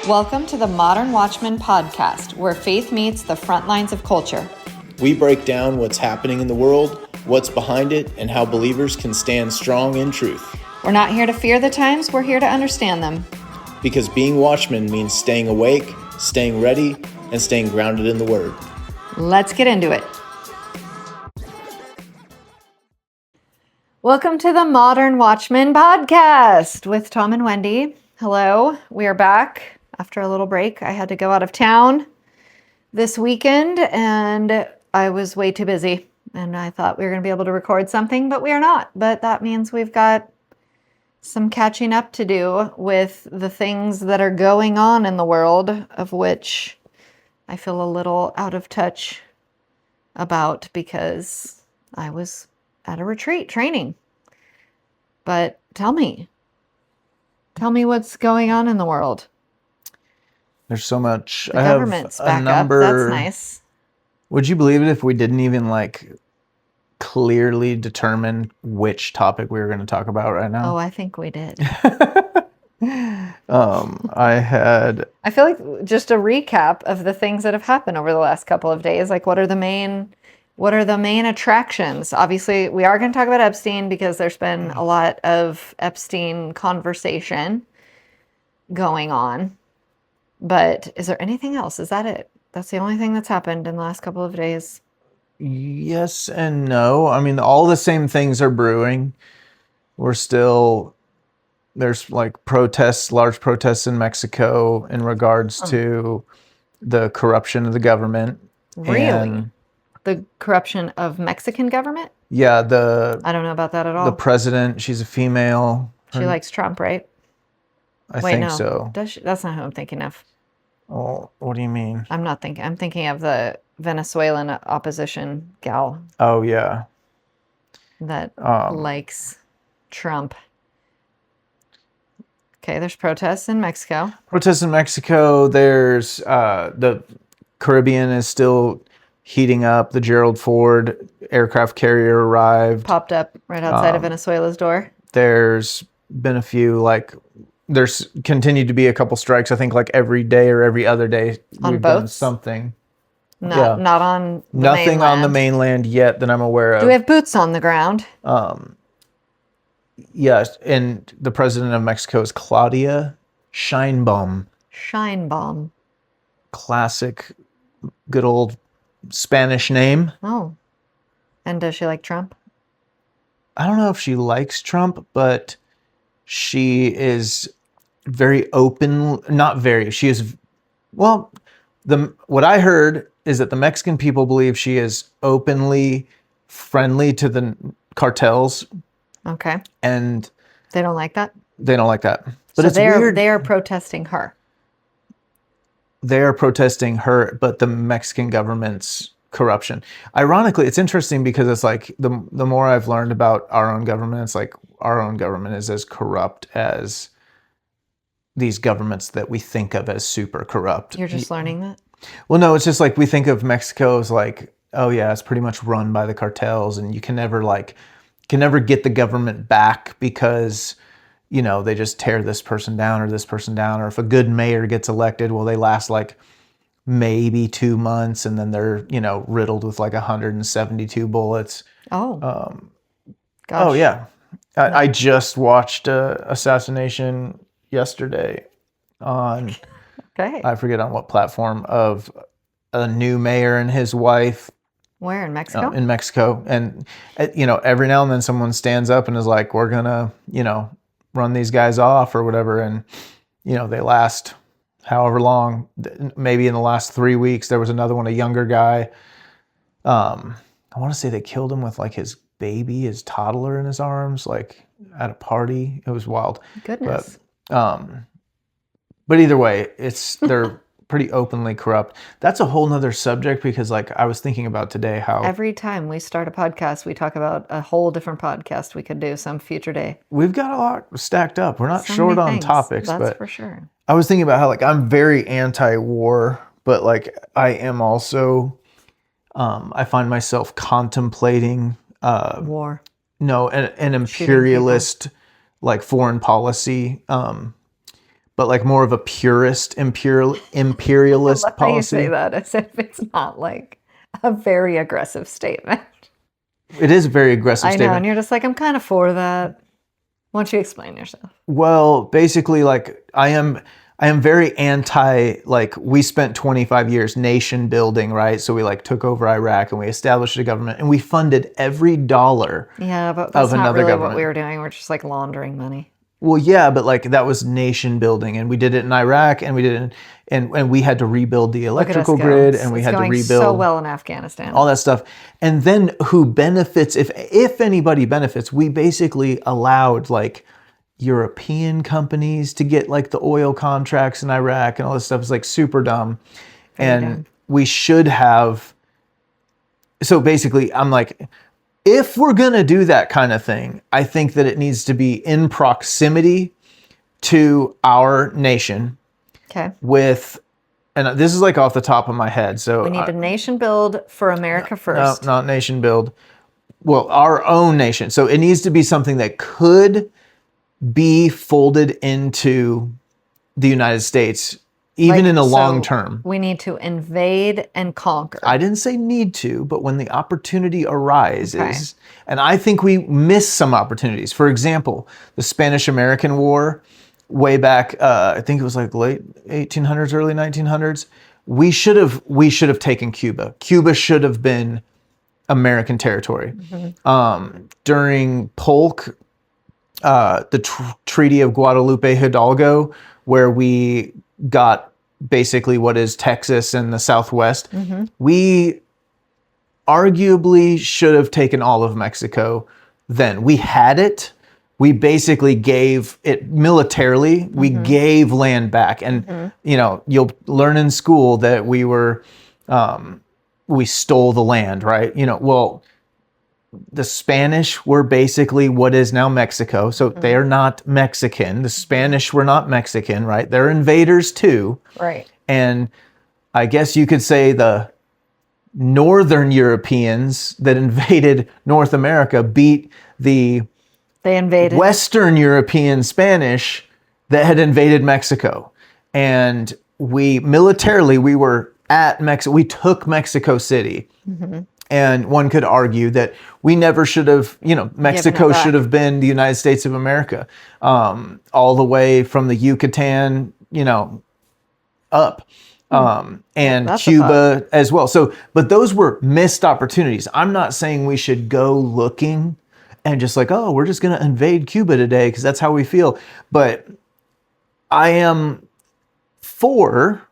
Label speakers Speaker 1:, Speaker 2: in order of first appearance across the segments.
Speaker 1: Welcome to the Modern Watchman podcast, where faith meets the front lines of culture.
Speaker 2: We break down what's happening in the world, what's behind it, and how believers can stand strong in truth.
Speaker 1: We're not here to fear the times, we're here to understand them.
Speaker 2: Because being watchmen means staying awake, staying ready, and staying grounded in the Word.
Speaker 1: Let's get into it. Welcome to the Modern Watchman podcast with Tom and Wendy. Hello, we are back after a little break. I had to go out of town this weekend and I was way too busy. And I thought we were going to be able to record something, but we are not. But that means we've got some catching up to do with the things that are going on in the world, of which I feel a little out of touch about because I was at a retreat training. But tell me what's going on in the world.
Speaker 3: There's so much.
Speaker 1: The government's back up. That's nice.
Speaker 3: Would you believe it if we didn't even clearly determine which topic we were going to talk about right now?
Speaker 1: Oh, I think we did.
Speaker 3: I
Speaker 1: feel like just a recap of the things that have happened over the last couple of days. Like, what are the main attractions? Obviously, we are going to talk about Epstein because there's been a lot of Epstein conversation going on. But is there anything else? Is that it? That's the only thing that's happened in the last couple of days.
Speaker 3: Yes and no. I mean, all the same things are brewing. There's protests, large protests in Mexico in regards to the corruption of the government.
Speaker 1: Really?
Speaker 3: And
Speaker 1: the corruption of Mexican government?
Speaker 3: Yeah,
Speaker 1: I don't know about that at all.
Speaker 3: The president, she's a female.
Speaker 1: She likes Trump, right?
Speaker 3: I think so.
Speaker 1: Does she? That's not who I'm thinking of.
Speaker 3: Oh, what do you mean?
Speaker 1: I'm thinking of the Venezuelan opposition gal.
Speaker 3: Oh, yeah.
Speaker 1: That likes Trump. Okay, there's protests in Mexico.
Speaker 3: There's the Caribbean is still heating up. The Gerald Ford aircraft carrier arrived.
Speaker 1: Popped up right outside of Venezuela's door.
Speaker 3: There's been a few, there's continued to be a couple strikes. I think every day or every other day.
Speaker 1: On
Speaker 3: we've
Speaker 1: boats?
Speaker 3: done something.
Speaker 1: Not on the
Speaker 3: Nothing
Speaker 1: mainland.
Speaker 3: on the mainland yet that I'm aware of.
Speaker 1: Do we have boots on the ground?
Speaker 3: Yes, and the president of Mexico is Claudia Sheinbaum.
Speaker 1: Sheinbaum.
Speaker 3: Classic, good old Spanish name.
Speaker 1: Oh. And does she like Trump?
Speaker 3: I don't know if she likes Trump, but she is very open. What I heard is that the Mexican people believe she is openly friendly to the cartels.
Speaker 1: Okay.
Speaker 3: And
Speaker 1: they don't like that?
Speaker 3: They don't like that.
Speaker 1: But so it's weird. They are protesting her.
Speaker 3: They are protesting her, but the Mexican government's corruption. Ironically, it's interesting because it's the more I've learned about our own government, it's our own government is as corrupt as these governments that we think of as super corrupt.
Speaker 1: You're just learning that?
Speaker 3: Well, no, it's just we think of Mexico as oh yeah, it's pretty much run by the cartels, and you can never get the government back because they just tear this person down, or if a good mayor gets elected, well, they last maybe 2 months, and then they're riddled with 172 bullets.
Speaker 1: Oh.
Speaker 3: Gosh. Oh yeah, I just watched Assassination yesterday on.
Speaker 1: Okay.
Speaker 3: I forget on what platform, of a new mayor and his wife.
Speaker 1: Where, in Mexico?
Speaker 3: In Mexico. And, every now and then someone stands up and is we're going to, run these guys off or whatever. And, they last however long. Maybe in the last 3 weeks, there was another one, a younger guy. I want to say they killed him with his baby, his toddler in his arms, at a party. It was wild.
Speaker 1: Goodness.
Speaker 3: But either way, they're pretty openly corrupt. That's a whole nother subject because I was thinking about today how
Speaker 1: every time we start a podcast, we talk about a whole different podcast we could do some future day.
Speaker 3: We've got a lot stacked up. We're not short on topics.
Speaker 1: That's for sure.
Speaker 3: I was thinking about how I'm very anti-war, but I am also, I find myself contemplating
Speaker 1: war.
Speaker 3: No, an imperialist foreign policy. but like more of a purist imperialist
Speaker 1: Love how you
Speaker 3: policy.
Speaker 1: say that as if it's not like a very aggressive statement.
Speaker 3: It is a very aggressive
Speaker 1: I know,
Speaker 3: statement.
Speaker 1: and you're just like, I'm kind of for that. Why don't you explain yourself?
Speaker 3: Well, basically, like I am very anti. Like we spent 25 years nation building, right? So we like took over Iraq and we established a government and we funded every dollar
Speaker 1: Yeah, but that's
Speaker 3: of
Speaker 1: not
Speaker 3: another
Speaker 1: really what
Speaker 3: government.
Speaker 1: we were doing. We're just like laundering money.
Speaker 3: Well, yeah, but like that was nation building, and we did it in Iraq, and we did it, and we had to rebuild the
Speaker 1: Look at us
Speaker 3: electrical
Speaker 1: go.
Speaker 3: grid, and we
Speaker 1: It's
Speaker 3: had to
Speaker 1: going
Speaker 3: rebuild
Speaker 1: so well in Afghanistan.
Speaker 3: all that stuff. And then who benefits? If anybody benefits, we basically allowed like European companies to get like the oil contracts in Iraq and all this stuff. Is like super dumb, and we should have. So basically, I'm like, if we're going to do that kind of thing, I think that it needs to be in proximity to our nation
Speaker 1: Okay.
Speaker 3: with, and this is like off the top of my head. So
Speaker 1: We need a nation build for America first.
Speaker 3: No, not nation build. Well, our own nation. So it needs to be something that could be folded into the United States, even in the long term.
Speaker 1: We need to invade and conquer.
Speaker 3: I didn't say need to, but when the opportunity arises, and I think we miss some opportunities. For example, the Spanish-American War, way back, I think it was like late 1800s, early 1900s. We should have taken Cuba. Cuba should have been American territory. During Polk, the Treaty of Guadalupe Hidalgo, where we got basically what is Texas and the Southwest, we arguably should have taken all of Mexico then. We had it. We basically gave it militarily. We gave land back. And, you know, you'll learn in school that we stole the land, right? You know, well, the Spanish were basically what is now Mexico. So they are not Mexican. The Spanish were not Mexican, right? They're invaders too.
Speaker 1: Right.
Speaker 3: And I guess you could say the Northern Europeans that invaded North America beat the Western European Spanish that had invaded Mexico. And we were at Mexico. We took Mexico City. And one could argue that we never should have, you know, Mexico should have been the United States of America, all the way from the Yucatan, you know, up, and Cuba as well. So, but those were missed opportunities. I'm not saying we should go looking and just like, oh, we're just going to invade Cuba today because that's how we feel. But I am for,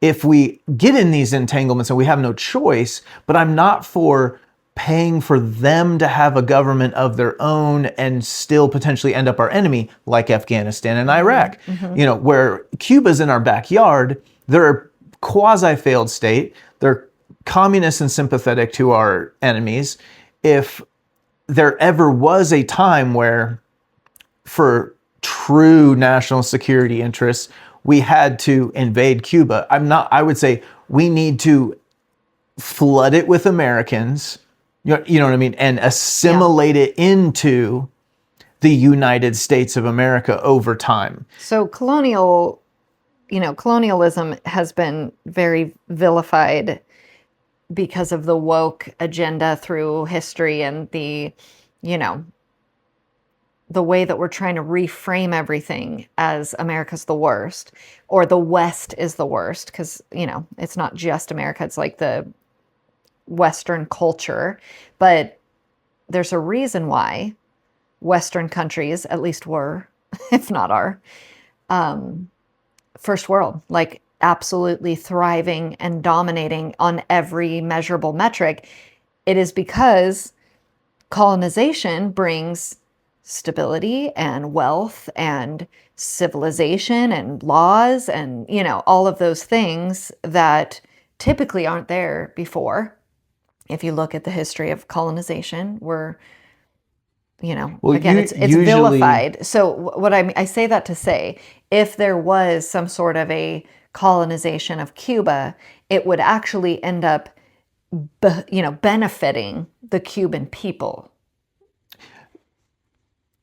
Speaker 3: if we get in these entanglements and we have no choice, but I'm not for paying for them to have a government of their own and still potentially end up our enemy, like Afghanistan and Iraq. You know, where Cuba's in our backyard, they're a quasi-failed state, they're communist and sympathetic to our enemies. If there ever was a time where, for true national security interests, we had to invade Cuba, I would say we need to flood it with Americans, you know what I mean, and assimilate it into the United States of America over time.
Speaker 1: So colonialism has been very vilified because of the woke agenda through history and the way that we're trying to reframe everything as America's the worst or the West is the worst. Because, you know, it's not just America. It's like the Western culture. But there's a reason why Western countries, at least were, if not are, first world, like absolutely thriving and dominating on every measurable metric. It is because colonization brings stability and wealth and civilization and laws and, you know, all of those things that typically aren't there before. If you look at the history of colonization, we're, you know, well, again, it's usually vilified. So what I say that to say, if there was some sort of a colonization of Cuba, it would actually end up, benefiting the Cuban people.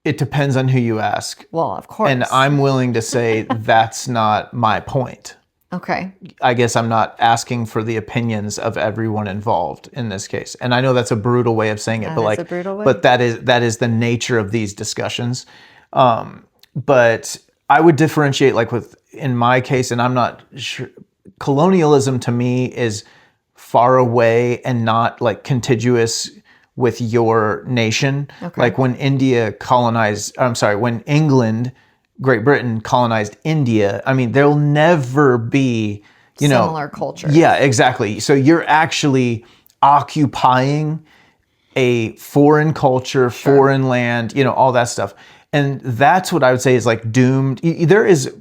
Speaker 3: It depends on who you ask.
Speaker 1: Well, of course.
Speaker 3: And I'm willing to say that's not my point.
Speaker 1: Okay.
Speaker 3: I guess I'm not asking for the opinions of everyone involved in this case. And I know that's a brutal way of saying it,
Speaker 1: That
Speaker 3: but
Speaker 1: is
Speaker 3: like,
Speaker 1: a brutal way.
Speaker 3: but that is the nature of these discussions. But I would differentiate, like in my case, and I'm not sure, colonialism to me is far away and not like contiguous with your nation.
Speaker 1: Okay.
Speaker 3: Like when when England, Great Britain colonized India, I mean, there'll never be,
Speaker 1: similar culture.
Speaker 3: Yeah, exactly. So you're actually occupying a foreign culture, foreign land, all that stuff. And that's what I would say is like doomed. There is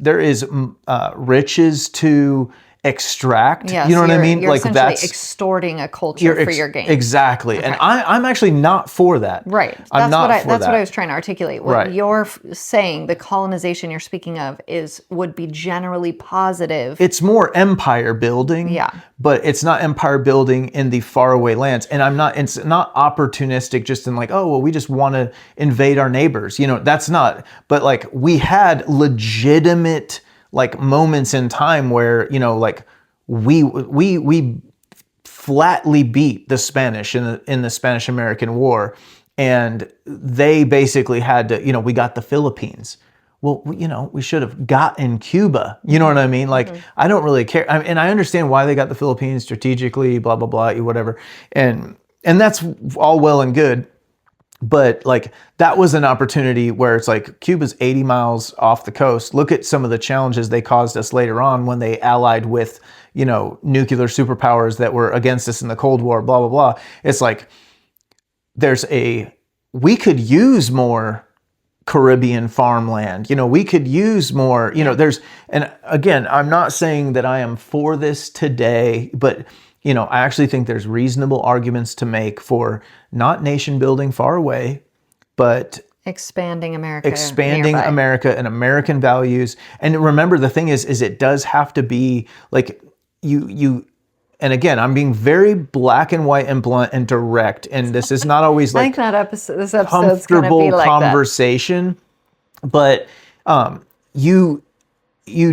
Speaker 3: riches to extract.
Speaker 1: Yeah,
Speaker 3: you know what I mean?
Speaker 1: You're
Speaker 3: Like
Speaker 1: essentially
Speaker 3: that's
Speaker 1: extorting a culture for your gain.
Speaker 3: Exactly. Okay. And I'm actually not for that.
Speaker 1: Right.
Speaker 3: That's
Speaker 1: what I was trying to articulate. What you're saying, the colonization you're speaking of would be generally positive.
Speaker 3: It's more empire building.
Speaker 1: Yeah.
Speaker 3: But it's not empire building in the faraway lands. And it's not opportunistic just in like, oh, well, we just want to invade our neighbors. That's not, but like we had legitimate like moments in time where, like we flatly beat the Spanish in the Spanish-American War. And they basically had to, we got the Philippines. Well, we should have gotten Cuba. You know what I mean? Like, I don't really care. And I understand why they got the Philippines strategically, blah, blah, blah, whatever. And that's all well and good. But like that was an opportunity where it's like Cuba's 80 miles off the coast. Look at some of the challenges they caused us later on when they allied with, nuclear superpowers that were against us in the Cold War, blah, blah, blah. It's like we could use more Caribbean farmland. We could use more, and again, I'm not saying that I am for this today, but I actually think there's reasonable arguments to make for not nation building far away, but
Speaker 1: expanding America
Speaker 3: and American values. And remember, the thing is it does have to be like you. And again, I'm being very black and white and blunt and direct. And this is not always like
Speaker 1: this episode's
Speaker 3: comfortable
Speaker 1: be like
Speaker 3: conversation, but you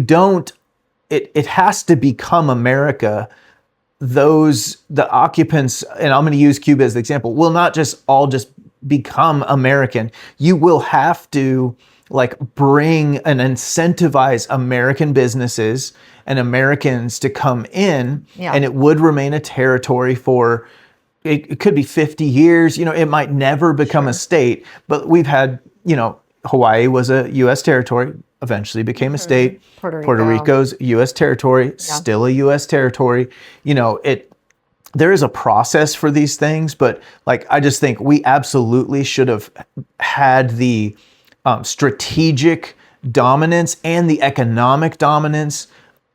Speaker 3: don't. It has to become America. The occupants, and I'm going to use Cuba as the example, will not just become American. You will have to like bring and incentivize American businesses and Americans to come in, and it would remain a territory for, it could be 50 years, it might never become a state, but we've had, Hawaii was a U.S. territory, eventually became a state. Puerto Rico's U.S. territory, still a U.S. territory. There is a process for these things, but like I just think we absolutely should have had the strategic dominance and the economic dominance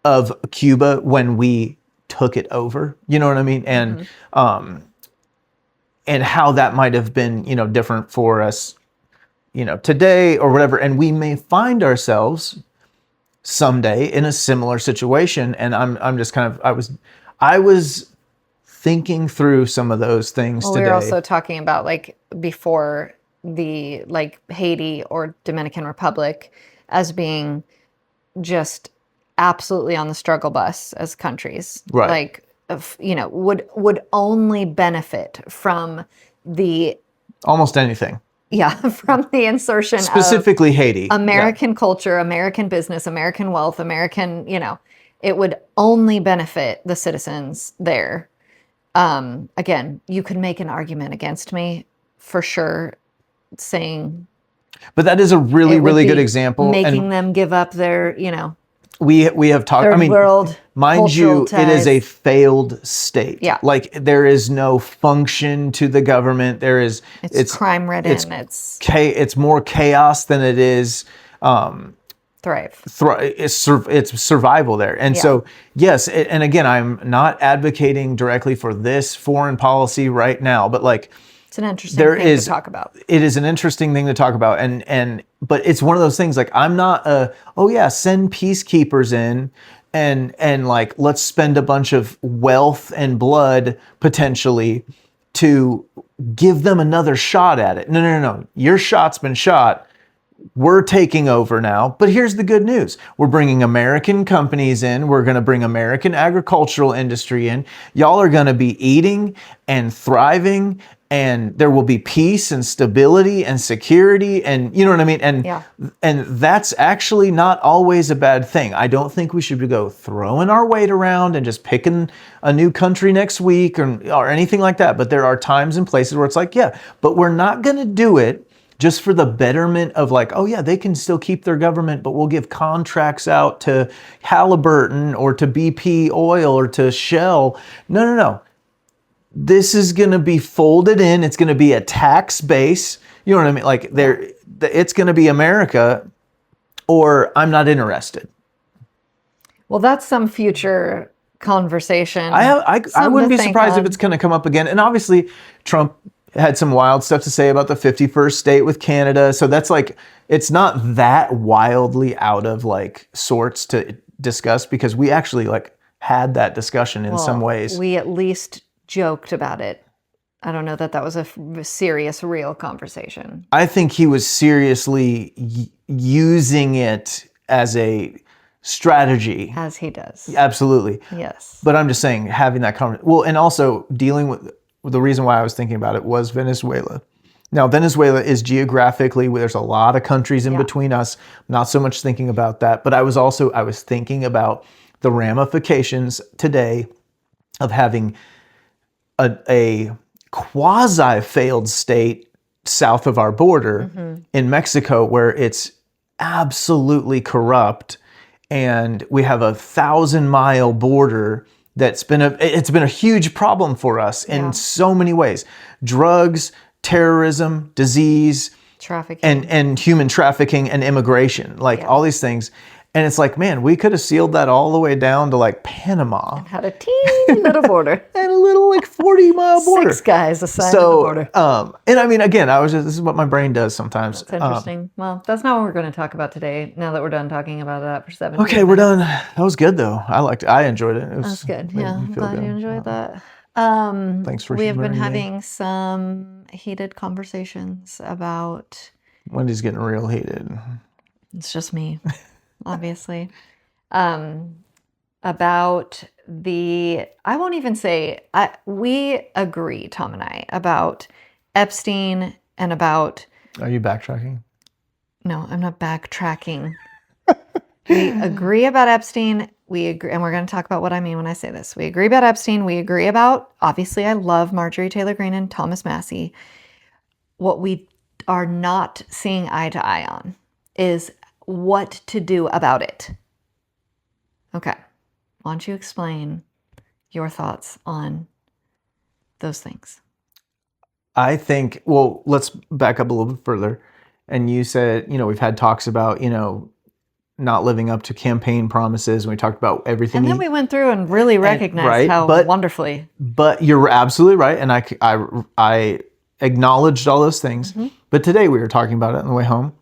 Speaker 3: of Cuba when we took it over. You know what I mean? And and how that might have been, different for us, today or whatever. And we may find ourselves someday in a similar situation. And I'm just kind of, I was thinking through some of those things today.
Speaker 1: We were also talking about like before the like Haiti or Dominican Republic as being just absolutely on the struggle bus as countries.
Speaker 3: Right.
Speaker 1: Like, would only benefit from the
Speaker 3: almost anything.
Speaker 1: Yeah, from the insertion
Speaker 3: specifically
Speaker 1: of
Speaker 3: Haiti,
Speaker 1: American culture, American business, American wealth, American, it would only benefit the citizens there. Again, you could make an argument against me for sure, saying,
Speaker 3: but that is a really, really good example.
Speaker 1: Making them give up their,
Speaker 3: we have talked,
Speaker 1: third world,
Speaker 3: mind you,
Speaker 1: ties.
Speaker 3: it is a failed state.
Speaker 1: Yeah.
Speaker 3: Like there is no function to the government. It's
Speaker 1: crime ridden.
Speaker 3: It's more chaos than it is, it's survival there. And so, yes. And again, I'm not advocating directly for this foreign policy right now, but like,
Speaker 1: it's an interesting thing to talk about.
Speaker 3: It is an interesting thing to talk about. But it's one of those things like, I'm not send peacekeepers in and like, let's spend a bunch of wealth and blood potentially to give them another shot at it. No. Your shot's been shot. We're taking over now. But here's the good news. We're bringing American companies in. We're going to bring American agricultural industry in. Y'all are going to be eating and thriving, and there will be peace and stability and security, and you know what I mean? And that's actually not always a bad thing. I don't think we should go throwing our weight around and just picking a new country next week or anything like that. But there are times and places where it's like, yeah, but we're not going to do it just for the betterment of like, oh yeah, they can still keep their government, but we'll give contracts out to Halliburton or to BP Oil or to Shell. No. This is going to be folded in. It's going to be a tax base. You know what I mean? Like it's going to be America, or I'm not interested.
Speaker 1: Well, that's some future conversation.
Speaker 3: I wouldn't be surprised if it's going to come up again. And obviously Trump had some wild stuff to say about the 51st state with Canada. So that's like, it's not that wildly out of like sorts to discuss, because we actually like had that discussion in some ways.
Speaker 1: We at least joked about it. I don't know that was a serious, real conversation.
Speaker 3: I think he was seriously using it as a strategy.
Speaker 1: As he does.
Speaker 3: Absolutely.
Speaker 1: Yes.
Speaker 3: But I'm just saying, having that conversation. Well, and also dealing with, the reason why I was thinking about it was Venezuela. Now, Venezuela is geographically, there's a lot of countries in between us. Not so much thinking about that, but I was thinking about the ramifications today of having a quasi-failed state south of our border in Mexico, where it's absolutely corrupt, and we have a 1,000-mile border it's been a huge problem for us in so many ways. Drugs, terrorism, disease,
Speaker 1: trafficking,
Speaker 3: and human trafficking and immigration, all these things. And it's like, man, we could have sealed that all the way down to like Panama.
Speaker 1: And had a teeny little border.
Speaker 3: And a little like 40-mile border.
Speaker 1: 6 guys assigned to the border.
Speaker 3: And I mean, again, this is what my brain does sometimes.
Speaker 1: That's interesting. Well, that's not what we're going to talk about today, now that we're done talking about that for 7
Speaker 3: Okay,
Speaker 1: minutes.
Speaker 3: we're done. That was good though. I enjoyed it.
Speaker 1: That's good. Yeah, I'm glad you enjoyed that.
Speaker 3: Thanks for
Speaker 1: We have been
Speaker 3: sharing
Speaker 1: having some heated conversations about...
Speaker 3: Wendy's getting real heated.
Speaker 1: It's just me. Obviously, about I won't even say, we agree, Tom and I, about Epstein and about...
Speaker 3: Are you backtracking?
Speaker 1: No, I'm not backtracking. We agree about Epstein. We agree, and we're going to talk about what I mean when I say this. We agree about Epstein. We agree about, obviously, I love Marjorie Taylor Greene and Thomas Massey. What we are not seeing eye to eye on is what to do about it. Okay. Why don't you explain your thoughts on those things?
Speaker 3: I think, well, let's back up a little bit further. And you said, we've had talks about, not living up to campaign promises. And we talked about everything.
Speaker 1: And then we went through and really recognized how wonderfully.
Speaker 3: But you're absolutely right. And I acknowledged all those things. Mm-hmm. But today we were talking about it on the way home.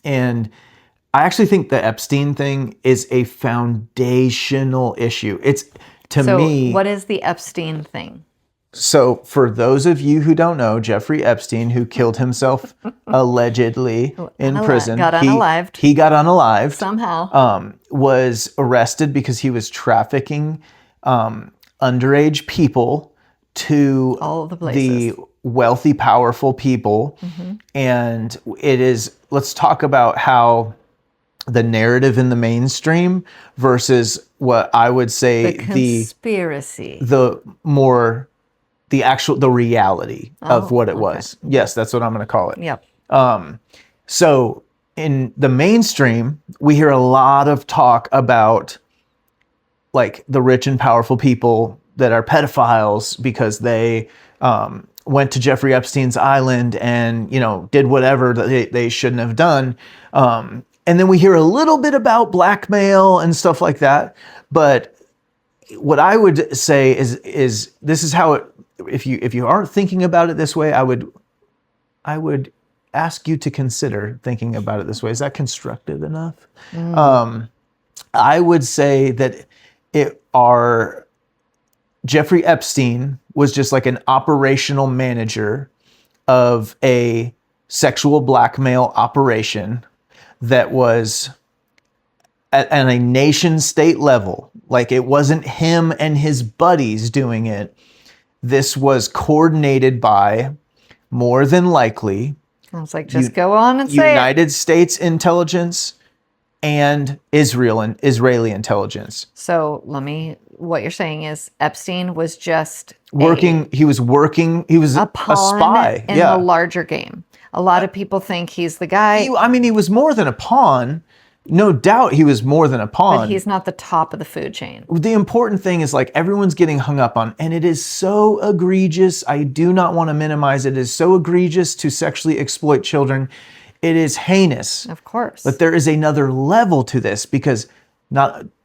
Speaker 3: And I actually think the Epstein thing is a foundational issue. It's, to me...
Speaker 1: So what is the Epstein thing?
Speaker 3: So for those of you who don't know, Jeffrey Epstein, who killed himself allegedly in prison.
Speaker 1: Got unalived.
Speaker 3: He got unalived.
Speaker 1: Somehow.
Speaker 3: Was arrested because he was trafficking underage people to
Speaker 1: all the places.
Speaker 3: The wealthy, powerful people. Mm-hmm. And let's talk about how the narrative in the mainstream versus what I would say
Speaker 1: the conspiracy,
Speaker 3: the reality of what it was. Yes, that's what I'm going to call it.
Speaker 1: Yep.
Speaker 3: So in the mainstream, we hear a lot of talk about like the rich and powerful people that are pedophiles because they went to Jeffrey Epstein's island and, did whatever that they shouldn't have done. And then we hear a little bit about blackmail and stuff like that. But what I would say is this is how it, if you aren't thinking about it this way, I would ask you to consider thinking about it this way. Is that constructive enough? I would say that Jeffrey Epstein was just like an operational manager of a sexual blackmail operation that was at a nation state level. Like, it wasn't him and his buddies doing it. This was coordinated by, more than likely,
Speaker 1: I was like, just go on and say
Speaker 3: United States intelligence and Israeli intelligence.
Speaker 1: So what you're saying is Epstein was just
Speaker 3: He was a
Speaker 1: pawn
Speaker 3: spy.
Speaker 1: in the larger game. A lot of people think he's the guy.
Speaker 3: He was more than a pawn. No doubt he was more than a pawn.
Speaker 1: But he's not the top of the food chain.
Speaker 3: The important thing is, like, everyone's getting hung up on, and it is so egregious. I do not want to minimize it. It is so egregious to sexually exploit children. It is heinous.
Speaker 1: Of course.
Speaker 3: But there is another level to this, because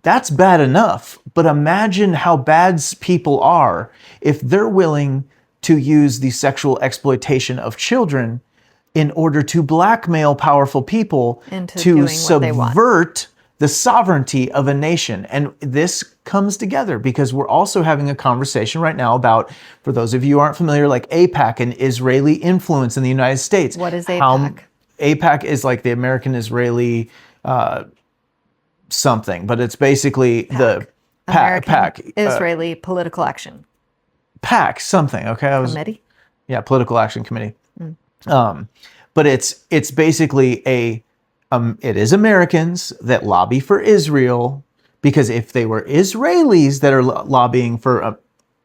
Speaker 3: that's bad enough. But imagine how bad people are if they're willing to use the sexual exploitation of children in order to blackmail powerful people to subvert the sovereignty of a nation. And this comes together because we're also having a conversation right now about, for those of you who aren't familiar, like AIPAC and Israeli influence in the United States.
Speaker 1: What is AIPAC?
Speaker 3: AIPAC is like the American-Israeli something, but it's basically the PAC.
Speaker 1: Israeli Political Action.
Speaker 3: PAC something, okay?
Speaker 1: Committee?
Speaker 3: Yeah, Political Action Committee. But it's basically it is Americans that lobby for Israel, because if they were Israelis that are lobbying for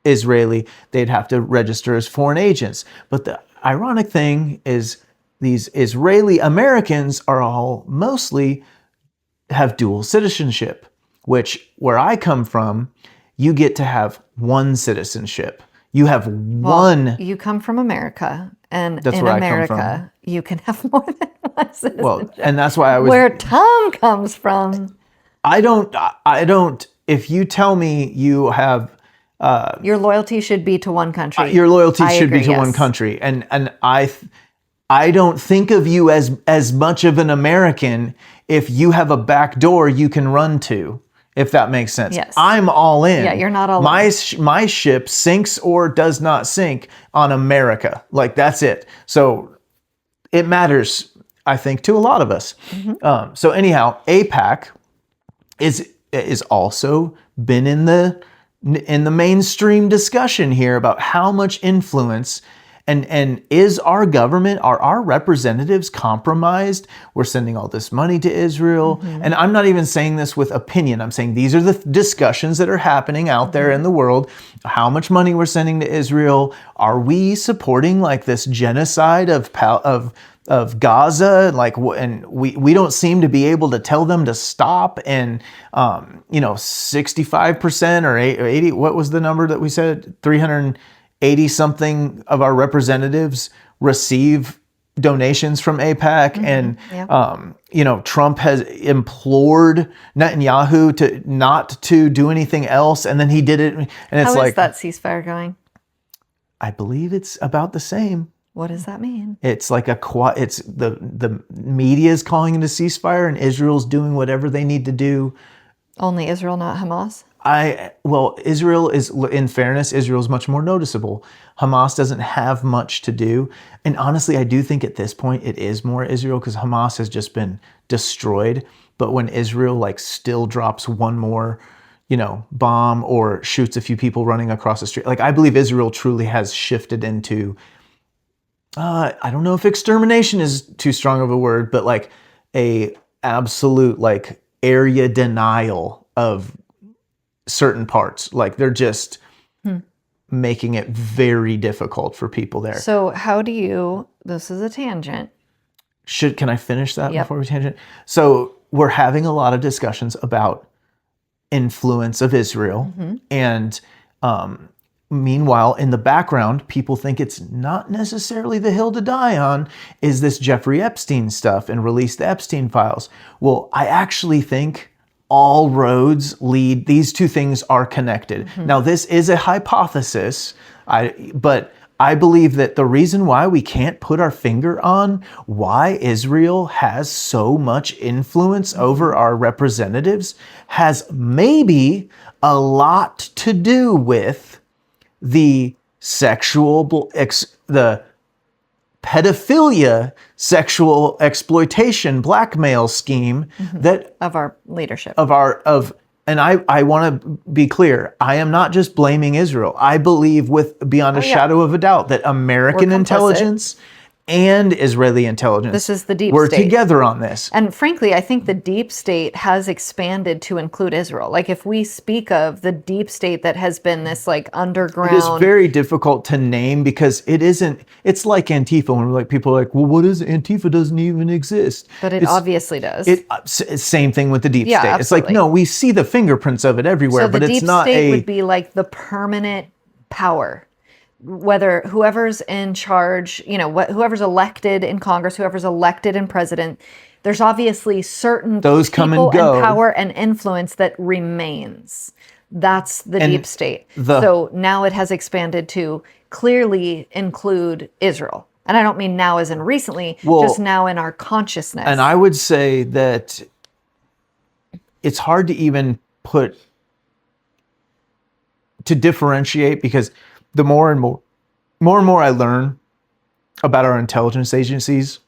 Speaker 3: Israeli, they'd have to register as foreign agents. But the ironic thing is these Israeli Americans are all mostly have dual citizenship, which where I come from, you get to have one citizenship. You have one.
Speaker 1: You come from America, and
Speaker 3: that's
Speaker 1: in
Speaker 3: where
Speaker 1: America,
Speaker 3: I come from.
Speaker 1: You can have more than one citizenship.
Speaker 3: Well, and that's why I was.
Speaker 1: Where Tom comes from.
Speaker 3: I don't. If you tell me you have.
Speaker 1: Your loyalty should be to one country.
Speaker 3: Your loyalty should be to one country, and I don't think of you as much of an American if you have a back door you can run to. If that makes sense.
Speaker 1: Yes.
Speaker 3: I'm all in.
Speaker 1: Yeah, you're not all
Speaker 3: in. My ship sinks or does not sink on America. Like, that's it. So it matters, I think, to a lot of us. Mm-hmm. So anyhow, AIPAC is also been in the mainstream discussion here about how much influence and is our government, are our representatives compromised? We're sending all this money to Israel. Mm-hmm. And I'm not even saying this with opinion. I'm saying these are the discussions that are happening out there in the world. How much money we're sending to Israel? Are we supporting like this genocide of Gaza? Like, and we don't seem to be able to tell them to stop. And 65% or 80, what was the number that we said? 380 something of our representatives receive donations from AIPAC. Mm-hmm. And, Trump has implored Netanyahu not to do anything else. And then he did it. And it's
Speaker 1: How is that ceasefire going?
Speaker 3: I believe it's about the same.
Speaker 1: What does that mean? It's
Speaker 3: like it's the media is calling it a ceasefire and Israel's doing whatever they need to do.
Speaker 1: Only Israel, not Hamas?
Speaker 3: Israel is, in fairness, Israel's much more noticeable. Hamas doesn't have much to do. And honestly, I do think at this point it is more Israel because Hamas has just been destroyed. But when Israel still drops one more, bomb or shoots a few people running across the street, I believe Israel truly has shifted into, I don't know if extermination is too strong of a word, but a absolute area denial of certain parts. They're just making it very difficult for people there.
Speaker 1: So how do you, this is a tangent.
Speaker 3: Can I finish that before we tangent? So we're having a lot of discussions about influence of Israel. Mm-hmm. And meanwhile, in the background, people think it's not necessarily the hill to die on is this Jeffrey Epstein stuff and release the Epstein files. Well, I actually think all roads lead, these two things are connected. Mm-hmm. Now, this is a hypothesis, but I believe that the reason why we can't put our finger on why Israel has so much influence over our representatives has maybe a lot to do with the the pedophilia, sexual exploitation, blackmail scheme that
Speaker 1: Of our leadership.
Speaker 3: and I want to be clear, I am not just blaming Israel. I believe beyond a shadow of a doubt that American intelligence and Israeli intelligence,
Speaker 1: This is the deep
Speaker 3: we're
Speaker 1: state.
Speaker 3: together on this.
Speaker 1: And frankly, I think the deep state has expanded to include Israel. Like if we speak of the deep state that has been this like underground.
Speaker 3: It is very difficult to name because it's like Antifa when like people are like, well, what is Antifa? Doesn't even exist.
Speaker 1: But it obviously does.
Speaker 3: Same thing with the deep state.
Speaker 1: Absolutely.
Speaker 3: It's like, no, we see the fingerprints of it everywhere, but it's not
Speaker 1: the deep state would be like the permanent power. Whether whoever's in charge, whoever's elected in Congress, whoever's elected in president, there's obviously certain
Speaker 3: those come and
Speaker 1: people
Speaker 3: go.
Speaker 1: and power and influence that remains. That's the deep state. So now it has expanded to clearly include Israel. And I don't mean now as in recently, just now in our consciousness.
Speaker 3: And I would say that it's hard to even to differentiate because the more and more I learn about our intelligence agencies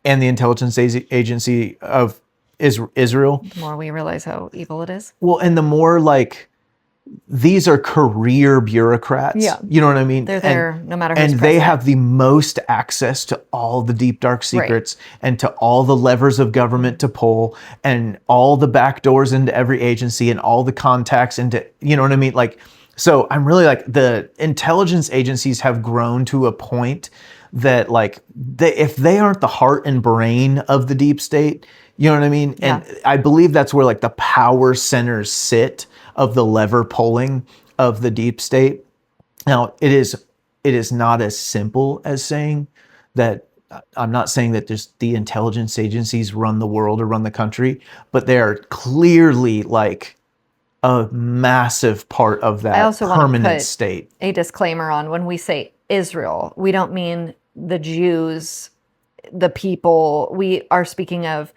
Speaker 3: and the intelligence agency of Israel,
Speaker 1: the more we realize how evil it is.
Speaker 3: Well, and the more like these are career bureaucrats.
Speaker 1: Yeah.
Speaker 3: You know what I mean?
Speaker 1: They're there no matter who's
Speaker 3: And they have the most access to all the deep, dark secrets and to all the levers of government to pull and all the back doors into every agency and all the contacts into, you know what I mean? Like, so I'm really like the intelligence agencies have grown to a point that like if they aren't the heart and brain of the deep state, you know what I mean?
Speaker 1: Yeah.
Speaker 3: And I believe that's where like the power centers sit of the lever pulling of the deep state. Now it is not as simple as saying that. I'm not saying that just the intelligence agencies run the world or run the country, but they are clearly like a massive part of that permanent state.
Speaker 1: A disclaimer on when we say Israel, we don't mean the Jews, the people. We are speaking of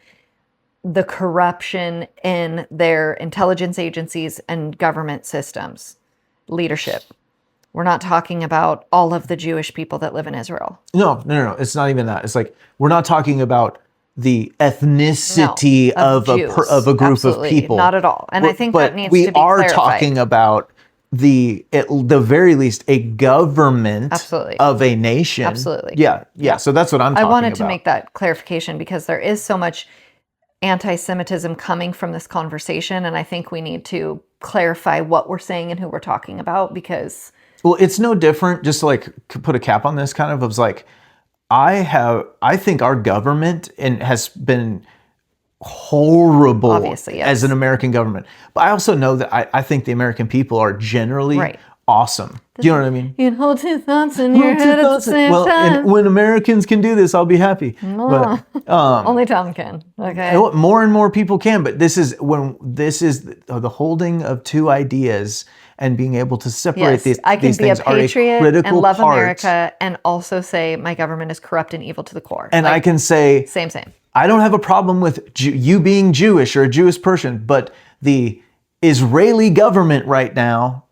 Speaker 1: the corruption in their intelligence agencies and government systems, leadership. We're not talking about all of the Jewish people that live in Israel.
Speaker 3: No. It's not even that. It's like we're not talking about the ethnicity of a group
Speaker 1: Absolutely,
Speaker 3: of people.
Speaker 1: Not at all. And I think that needs to be
Speaker 3: clarified. We are
Speaker 1: clarified.
Speaker 3: talking about at the very least a government of a nation.
Speaker 1: Absolutely.
Speaker 3: Yeah. So that's what I'm talking about.
Speaker 1: I wanted to make that clarification because there is so much anti-Semitism coming from this conversation, and I think we need to clarify what we're saying and who we're talking about because...
Speaker 3: Well, it's no different, just to like put a cap on this kind of, was like, I think our government has been horrible
Speaker 1: Obviously, yes.
Speaker 3: as an American government. But I also know that I think the American people are generally awesome. Do you know what I mean?
Speaker 1: You can hold two thoughts in your head at the same time.
Speaker 3: And when Americans can do this, I'll be happy. But,
Speaker 1: only Tom can. Okay.
Speaker 3: More and more people can, but this is the holding of two ideas and being able to separate these
Speaker 1: I can
Speaker 3: these
Speaker 1: be a
Speaker 3: things are a
Speaker 1: patriot
Speaker 3: critical
Speaker 1: and love
Speaker 3: part.
Speaker 1: America and also say my government is corrupt and evil to the core.
Speaker 3: And I can say
Speaker 1: same.
Speaker 3: I don't have a problem with you being Jewish or a Jewish person, but the Israeli government right now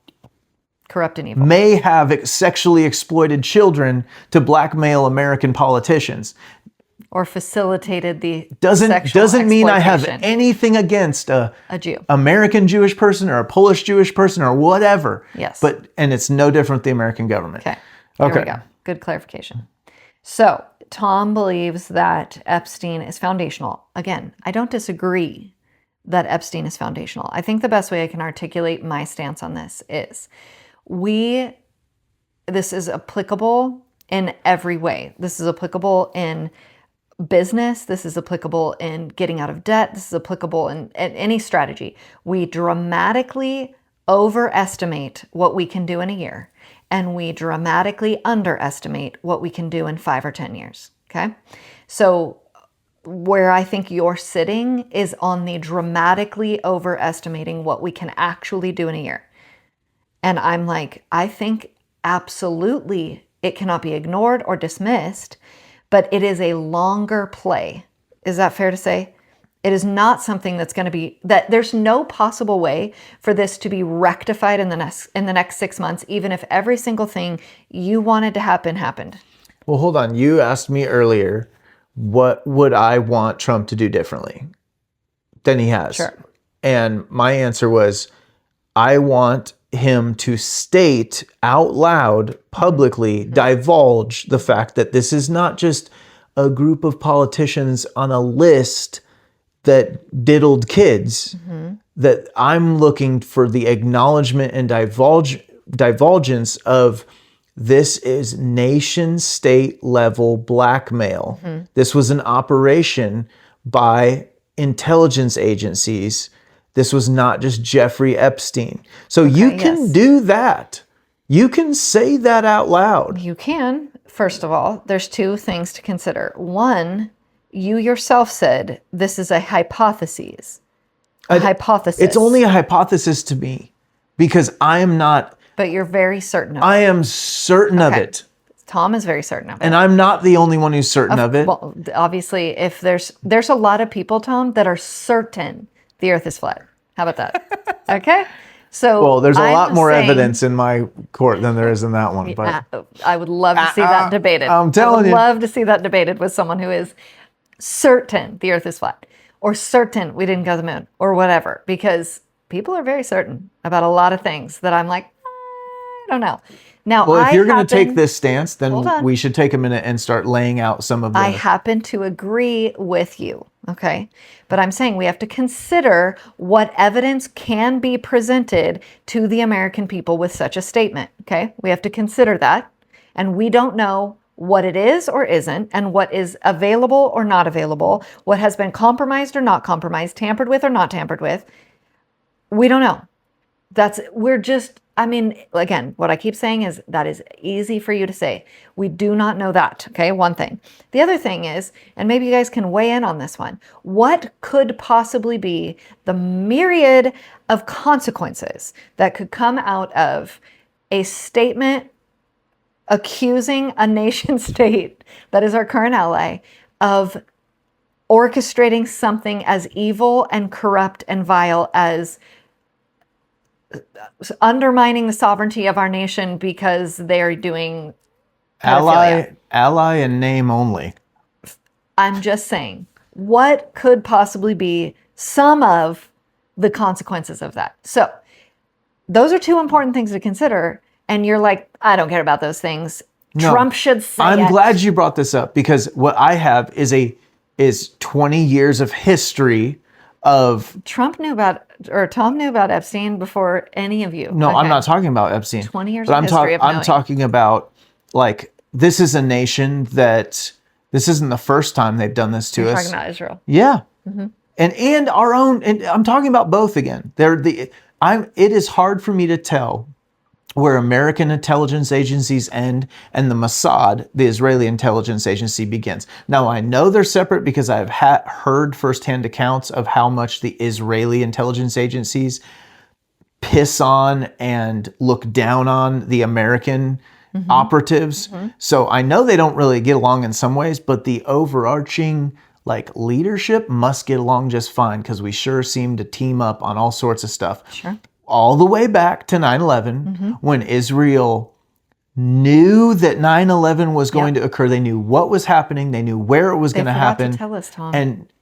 Speaker 1: corrupt and evil
Speaker 3: may have sexually exploited children to blackmail American politicians.
Speaker 1: Or facilitated the
Speaker 3: doesn't mean I have anything against a
Speaker 1: Jew,
Speaker 3: American Jewish person or a Polish Jewish person or whatever.
Speaker 1: Yes.
Speaker 3: And it's no different with the American government.
Speaker 1: Okay. There we go. Good clarification. So Tom believes that Epstein is foundational. Again, I don't disagree that Epstein is foundational. I think the best way I can articulate my stance on this is this is applicable in every way. This is applicable in business. This is applicable in getting out of debt. This is applicable in any strategy. We dramatically overestimate what we can do in a year, and we dramatically underestimate what we can do in 5 or 10 years. Okay. So where I think you're sitting is on the dramatically overestimating what we can actually do in a year. And I'm like, I think absolutely it cannot be ignored or dismissed, but it is a longer play. Is that fair to say? It is not something that's going to be, that there's no possible way for this to be rectified in the next 6 months, even if every single thing you wanted to happen happened.
Speaker 3: Well, hold on. You asked me earlier, what would I want Trump to do differently than he has?
Speaker 1: Sure.
Speaker 3: And my answer was, I want him to state out loud, publicly, divulge the fact that this is not just a group of politicians on a list that diddled kids, that I'm looking for the acknowledgement and divulgence of this is nation state level blackmail. This was an operation by intelligence agencies. This was not just Jeffrey Epstein. So you can do that. You can say that out loud.
Speaker 1: You can. First of all, there's two things to consider. One, you yourself said this is a hypothesis. Hypothesis.
Speaker 3: It's only a hypothesis to me because I am not.
Speaker 1: But you're very certain of it.
Speaker 3: I am certain of it.
Speaker 1: Tom is very certain of it.
Speaker 3: And I'm not the only one who's certain of it.
Speaker 1: Well, obviously, if there's a lot of people, Tom, that are certain the earth is flat. How about that? Okay? So
Speaker 3: Well, there's a lot more
Speaker 1: saying,
Speaker 3: evidence in my court than there is in that one. But
Speaker 1: I would love to see that debated.
Speaker 3: I'm telling you.
Speaker 1: I would love to see that debated with someone who is certain the earth is flat, or certain we didn't go to the moon, or whatever, because people are very certain about a lot of things that I'm like, I don't know. Now,
Speaker 3: well, if you're going to take this stance, then we should take a minute and start laying out some of the...
Speaker 1: I happen to agree with you, okay? But I'm saying we have to consider what evidence can be presented to the American people with such a statement, okay? We have to consider that. And we don't know what it is or isn't, and what is available or not available, what has been compromised or not compromised, tampered with or not tampered with. We don't know. Again, what I keep saying is that is easy for you to say. We do not know that, okay? One thing. The other thing is, and maybe you guys can weigh in on this one, what could possibly be the myriad of consequences that could come out of a statement accusing a nation state that is our current ally of orchestrating something as evil and corrupt and vile as undermining the sovereignty of our nation because they're doing pedophilia.
Speaker 3: Ally and name only.
Speaker 1: I'm just saying, what could possibly be some of the consequences of that? So those are two important things to consider. And you're like, I don't care about those things. No, Trump should say
Speaker 3: I'm glad you brought this up because what I have is 20 years of history of...
Speaker 1: Tom knew about Epstein before any of you.
Speaker 3: No, okay. I'm not talking about Epstein.
Speaker 1: 20 years of history of knowing.
Speaker 3: I'm talking about, like, this is a nation that... This isn't the first time they've done this to us.
Speaker 1: You're talking about Israel.
Speaker 3: Yeah. Mm-hmm. And our own... And I'm talking about both again. It is hard for me to tell where American intelligence agencies end and the Mossad, the Israeli intelligence agency, begins. Now, I know they're separate because I've heard firsthand accounts of how much the Israeli intelligence agencies piss on and look down on the American operatives. Mm-hmm. So I know they don't really get along in some ways, but the overarching leadership must get along just fine because we sure seem to team up on all sorts of stuff.
Speaker 1: Sure.
Speaker 3: All the way back to 9/11, when Israel knew that 9/11 was going to occur. They knew what was happening. They knew where it was going to happen.
Speaker 1: To tell us, Tom.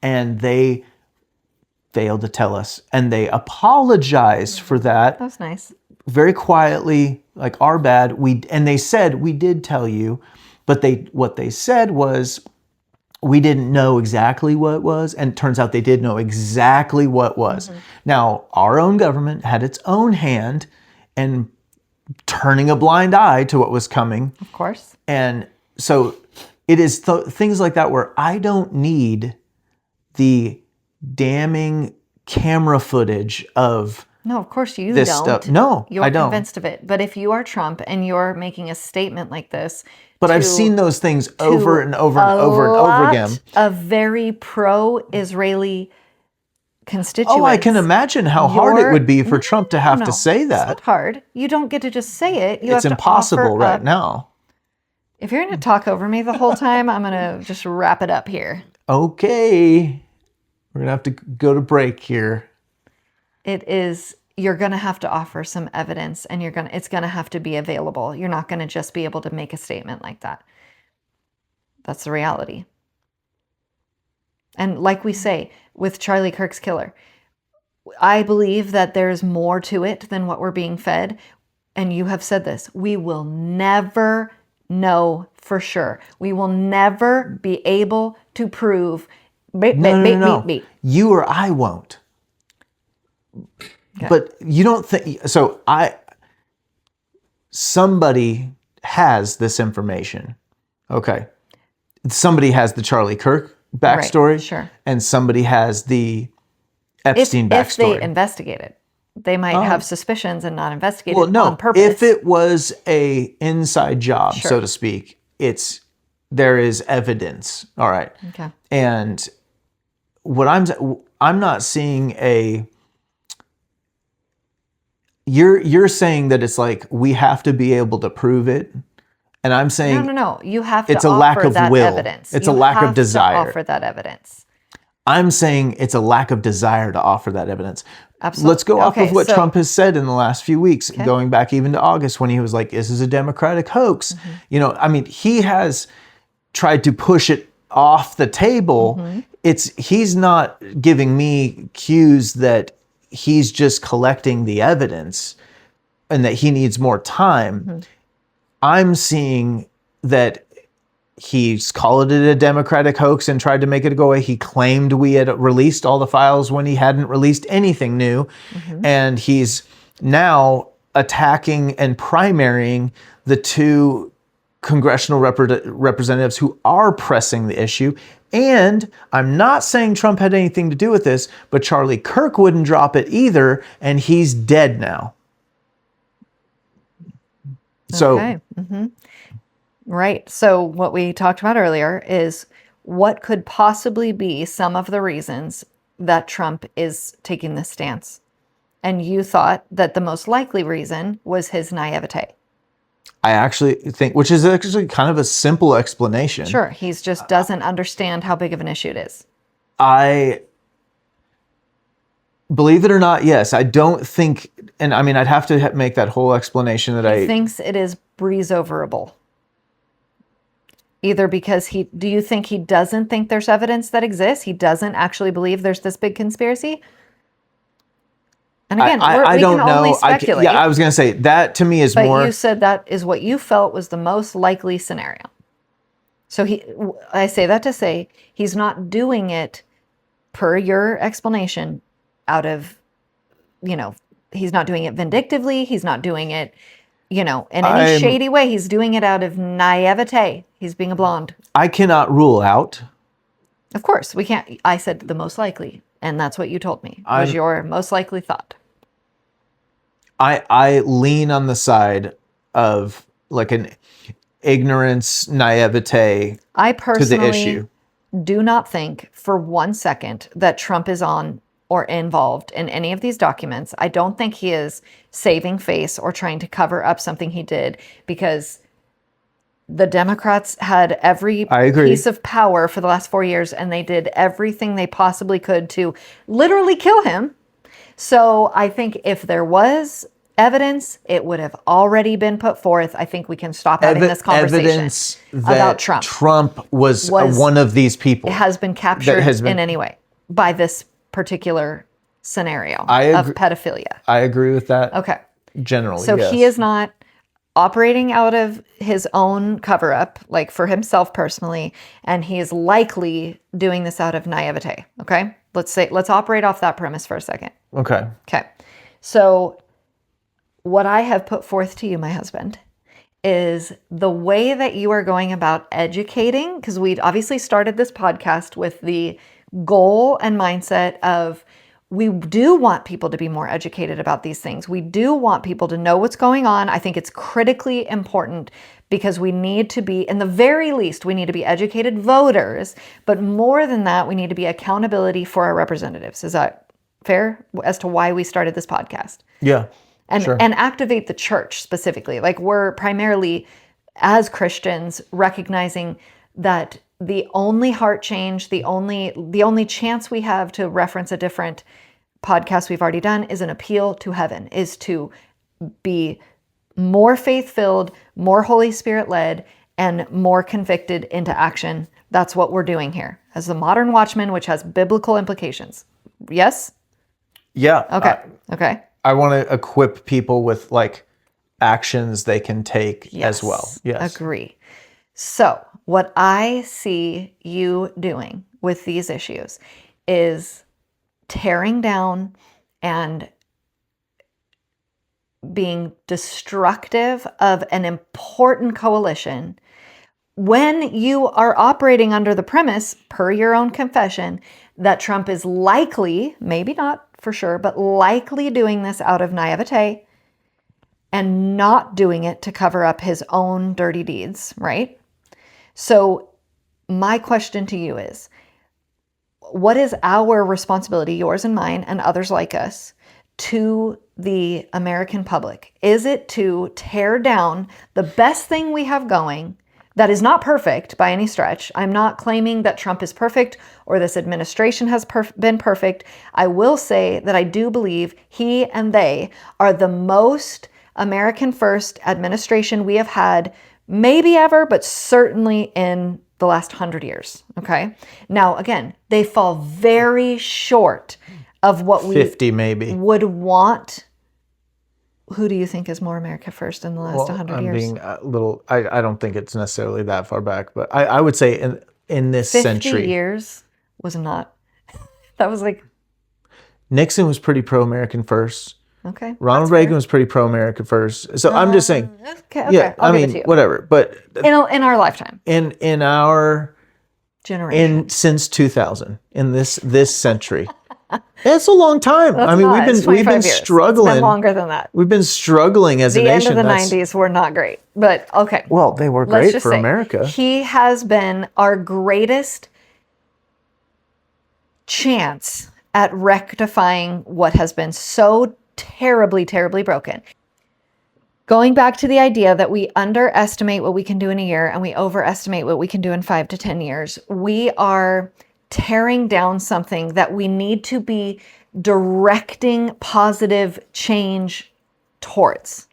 Speaker 3: And they failed to tell us. And they apologized for that.
Speaker 1: That was nice.
Speaker 3: Very quietly, like, our bad. And they said, we did tell you. But what they said was, we didn't know exactly what it was, and it turns out they did know exactly what it was. Mm-hmm. Now, our own government had its own hand in turning a blind eye to what was coming.
Speaker 1: Of course.
Speaker 3: And so it is things like that where I don't need the damning camera footage of...
Speaker 1: No, of course you
Speaker 3: this
Speaker 1: don't.
Speaker 3: Stuff. No,
Speaker 1: you're
Speaker 3: I don't.
Speaker 1: Convinced of it. But if you are Trump and you're making a statement like this...
Speaker 3: But I've seen those things over and over and over and over again.
Speaker 1: A very pro-Israeli constituents.
Speaker 3: Oh, I can imagine how hard it would be for Trump to have to say that.
Speaker 1: It's not hard. You don't get to just say it.
Speaker 3: It's impossible right now.
Speaker 1: If you're going to talk over me the whole time, I'm going to just wrap it up here.
Speaker 3: Okay. We're going to have to go to break here.
Speaker 1: You're going to have to offer some evidence, and it's going to have to be available. You're not going to just be able to make a statement like that. That's the reality. And like we say with Charlie Kirk's killer, I believe that there's more to it than what we're being fed. And you have said this, we will never know for sure. We will never be able to prove.
Speaker 3: No. You or I won't. Okay. But you don't think, somebody has this information. Okay. Somebody has the Charlie Kirk backstory.
Speaker 1: Right, sure.
Speaker 3: And somebody has the Epstein backstory.
Speaker 1: If they investigate it. They might have suspicions and not investigate it
Speaker 3: no,
Speaker 1: on purpose.
Speaker 3: If it was a inside job,
Speaker 1: sure.
Speaker 3: so to speak, there is evidence. All right.
Speaker 1: Okay.
Speaker 3: And what I'm not seeing you're saying that it's like we have to be able to prove it. And I'm saying
Speaker 1: no. You have to
Speaker 3: it's a lack of will.
Speaker 1: Evidence.
Speaker 3: It's a lack of desire.
Speaker 1: You have to offer that evidence.
Speaker 3: I'm saying it's a lack of desire to offer that evidence.
Speaker 1: Absolutely.
Speaker 3: Let's go off of what Trump has said in the last few weeks, going back even to August when he was like, this is a Democratic hoax. Mm-hmm. He has tried to push it off the table. Mm-hmm. He's not giving me cues that he's just collecting the evidence and that he needs more time. Mm-hmm. I'm seeing that he's called it a Democratic hoax and tried to make it go away. He claimed we had released all the files when he hadn't released anything new. Mm-hmm. And he's now attacking and primarying the two congressional representatives who are pressing the issue. And I'm not saying Trump had anything to do with this, but Charlie Kirk wouldn't drop it either. And he's dead now. So,
Speaker 1: okay. Mm-hmm. Right. So what we talked about earlier is what could possibly be some of the reasons that Trump is taking this stance. And you thought that the most likely reason was his naivete.
Speaker 3: I actually think, which is actually kind of a simple explanation.
Speaker 1: Sure. He just doesn't understand how big of an issue it is.
Speaker 3: I believe it or not, yes. I don't think, and I'd have to make that whole explanation that
Speaker 1: he thinks it is breeze overable. Either because do you think he doesn't think there's evidence that exists? He doesn't actually believe there's this big conspiracy? And again,
Speaker 3: I
Speaker 1: we
Speaker 3: don't
Speaker 1: can
Speaker 3: know.
Speaker 1: only speculate.
Speaker 3: I was going to say that to me is
Speaker 1: but
Speaker 3: more.
Speaker 1: But you said that is what you felt was the most likely scenario. So I say that to say he's not doing it per your explanation out of, he's not doing it vindictively. He's not doing it, in any shady way. He's doing it out of naivete. He's being a blonde.
Speaker 3: I cannot rule out.
Speaker 1: Of course, we can't. I said the most likely, and that's what you told me was your most likely thought.
Speaker 3: I lean on the side of like an ignorance, naivete
Speaker 1: I personally
Speaker 3: to the issue.
Speaker 1: Do not think for 1 second that Trump is on or involved in any of these documents. I don't think he is saving face or trying to cover up something he did, because the Democrats had every piece of power for the last 4 years, and they did everything they possibly could to literally kill him. So I think if there was evidence, it would have already been put forth. I think we can stop having this conversation
Speaker 3: evidence
Speaker 1: about Trump.
Speaker 3: Trump was one of these people.
Speaker 1: It has been captured in any way by this particular scenario of pedophilia.
Speaker 3: I agree with that.
Speaker 1: Okay.
Speaker 3: Generally,
Speaker 1: so
Speaker 3: yes.
Speaker 1: He is not operating out of his own cover-up, like for himself personally, and he is likely doing this out of naivete. Okay? Let's operate off that premise for a second.
Speaker 3: Okay.
Speaker 1: Okay. So what I have put forth to you, my husband, is the way that you are going about educating, because we'd obviously started this podcast with the goal and mindset of we do want people to be more educated about these things. We do want people to know what's going on. I think it's critically important because we need to be, in the very least, we need to be educated voters, but more than that, we need to be accountability for our representatives. Is that fair as to why we started this podcast?
Speaker 3: Yeah.
Speaker 1: And,
Speaker 3: sure.
Speaker 1: and activate the church specifically. Like we're primarily, as Christians, recognizing that the only heart change, the only chance we have to reference a different podcast we've already done is an appeal to heaven, is to be more faith-filled, more Holy Spirit-led, and more convicted into action. That's what we're doing here as the modern watchman, which has biblical implications. Yes?
Speaker 3: Yeah.
Speaker 1: Okay. Okay.
Speaker 3: I want to equip people with like actions they can take as well. Yes.
Speaker 1: Agree. So what I see you doing with these issues is tearing down and being destructive of an important coalition when you are operating under the premise, per your own confession, that Trump is likely, maybe not for sure, but likely doing this out of naivete and not doing it to cover up his own dirty deeds, right? So my question to you is, what is our responsibility, yours and mine and others like us, to the American public? Is it to tear down the best thing we have going that is not perfect by any stretch? I'm not claiming that Trump is perfect or this administration has been perfect. I will say that I do believe he and they are the most American first administration we have had, maybe ever, but certainly in the last 100 years. Okay. Now, again, they fall very short of what we
Speaker 3: 50 maybe
Speaker 1: would want. Who do you think is more America first in the last 100
Speaker 3: I'm
Speaker 1: years?
Speaker 3: being a little, I don't think it's necessarily that far back, but I would say in this
Speaker 1: 50
Speaker 3: century.
Speaker 1: years was not, that was like,
Speaker 3: Nixon was pretty pro-American first.
Speaker 1: okay.
Speaker 3: Ronald
Speaker 1: that's
Speaker 3: Reagan
Speaker 1: fair.
Speaker 3: was pretty pro-American first. So I'm just saying,
Speaker 1: Okay.
Speaker 3: yeah,
Speaker 1: I'll
Speaker 3: I
Speaker 1: give it to
Speaker 3: mean,
Speaker 1: you.
Speaker 3: whatever. But
Speaker 1: In our lifetime,
Speaker 3: in our
Speaker 1: generation.
Speaker 3: since 2000, in this century, it's a long time.
Speaker 1: That's
Speaker 3: I mean,
Speaker 1: not, it's
Speaker 3: we've been
Speaker 1: 25 years.
Speaker 3: struggling.
Speaker 1: It's been longer than that.
Speaker 3: We've been struggling as a
Speaker 1: The end
Speaker 3: nation.
Speaker 1: of the 90s were not great, but okay.
Speaker 3: Well, they were
Speaker 1: Let's
Speaker 3: great
Speaker 1: just
Speaker 3: for
Speaker 1: say,
Speaker 3: America.
Speaker 1: He has been our greatest chance at rectifying what has been so terribly, terribly broken. Going back to the idea that we underestimate what we can do in a year and we overestimate what we can do in 5 to 10 years, we are tearing down something that we need to be directing positive change towards.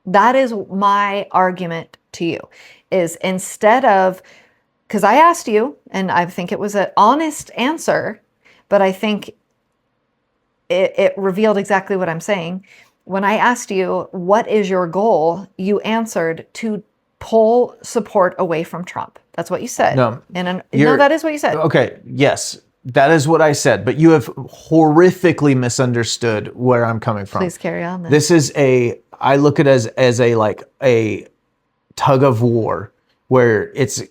Speaker 1: That is my argument to you, is instead of, because I asked you, and I think it was an honest answer, but I think it revealed exactly what I'm saying. When I asked you, what is your goal? You answered to pull support away from Trump. That's what you said.
Speaker 3: No,
Speaker 1: no, that is what you said.
Speaker 3: Okay, yes, that is what I said, but you have horrifically misunderstood where I'm coming from.
Speaker 1: Please carry on then.
Speaker 3: This is I look at it as a tug of war where it's,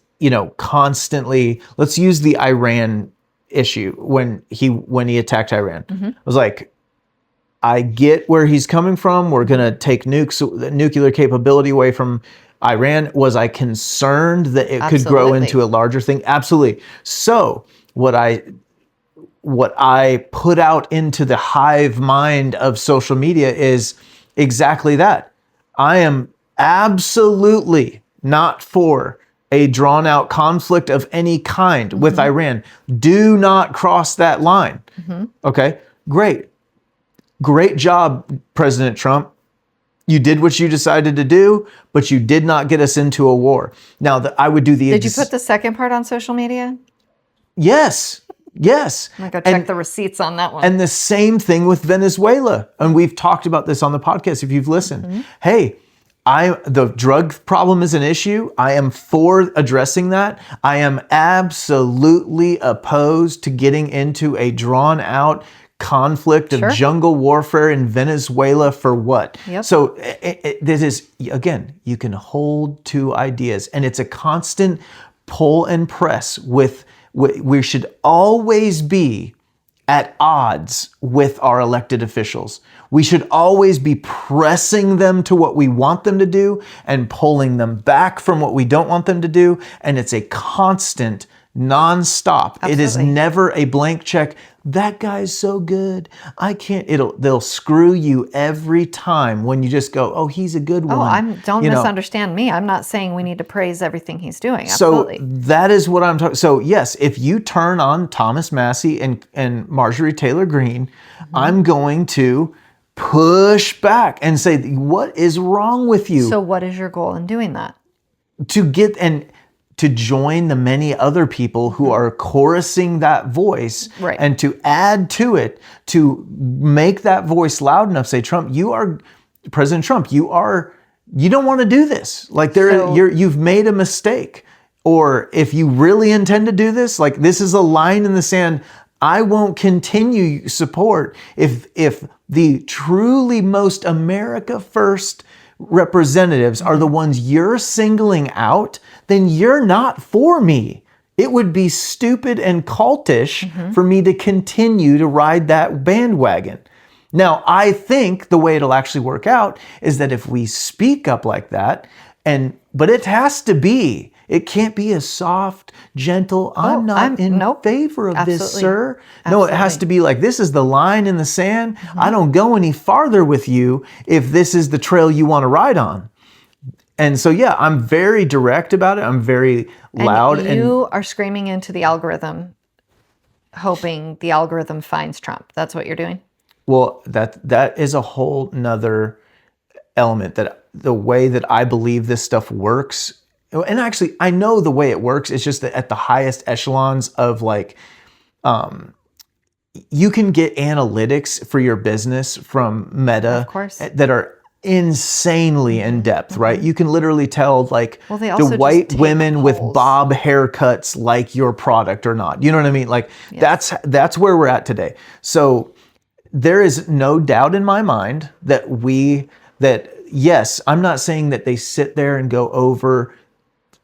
Speaker 3: constantly, let's use the Iran issue when he attacked Iran. I was like, I get where he's coming from. We're going to take nuclear capability away from Iran. Was I concerned that it could grow into a larger thing? Absolutely. So what I put out into the hive mind of social media is exactly that. I am absolutely not for a drawn out conflict of any kind with Iran. Do not cross that line. Okay, great job, President Trump. You did what you decided to do, but you did not get us into a war. Now, I would do the...
Speaker 1: Did you put the second part on social media?
Speaker 3: Yes.
Speaker 1: I'm going to go check the receipts on that one.
Speaker 3: And the same thing with Venezuela. And we've talked about this on the podcast if you've listened. Hey, the drug problem is an issue. I am for addressing that. I am absolutely opposed to getting into a drawn out conflict of jungle warfare in Venezuela for what? So this is, again, you can hold two ideas, and it's a constant pull and press with, we should always be at odds with our elected officials. We should always be pressing them to what we want them to do and pulling them back from what we don't want them to do. And it's a constant nonstop. It is
Speaker 1: Absolutely.
Speaker 3: never a blank check. That guy's so good. They'll screw you every time when you just go, oh, he's a good one.
Speaker 1: Don't
Speaker 3: You know,
Speaker 1: misunderstand me. I'm not saying we need to praise everything he's doing.
Speaker 3: so
Speaker 1: Absolutely.
Speaker 3: that is what I'm talking. So yes, if you turn on Thomas Massey and Marjorie Taylor Greene, I'm going to push back and say, what is wrong with you?
Speaker 1: So what is your goal in doing that?
Speaker 3: To get and to join the many other people who are chorusing that voice,
Speaker 1: Right.
Speaker 3: and to add to it, to make that voice loud enough, say, Trump, President Trump, you don't want to do this. Like you've made a mistake. Or if you really intend to do this, like this is a line in the sand. I won't continue support if the truly most America first representatives are the ones you're singling out, then you're not for me. It would be stupid and cultish for me to continue to ride that bandwagon. Now, I think the way it'll actually work out is that if we speak up like that, but it has to be, it can't be a soft, gentle, I'm not in favor of this, sir. No, it has to be like, this is the line in the sand. I don't go any farther with you if this is the trail you want to ride on. And so, yeah, I'm very direct about it. I'm very loud.
Speaker 1: And you are screaming into the algorithm, hoping the algorithm finds Trump. That's what you're doing?
Speaker 3: Well, that is a whole nother element, that the way that I believe this stuff works. And actually, I know the way it works. It's just that at the highest echelons of like, you can get analytics for your business from Meta,
Speaker 1: of course,
Speaker 3: that are insanely in depth, right? You can literally tell like,
Speaker 1: do
Speaker 3: white women with bob haircuts like your product or not. You know what I mean? Like that's where we're at today. So there is no doubt in my mind that yes, I'm not saying that they sit there and go over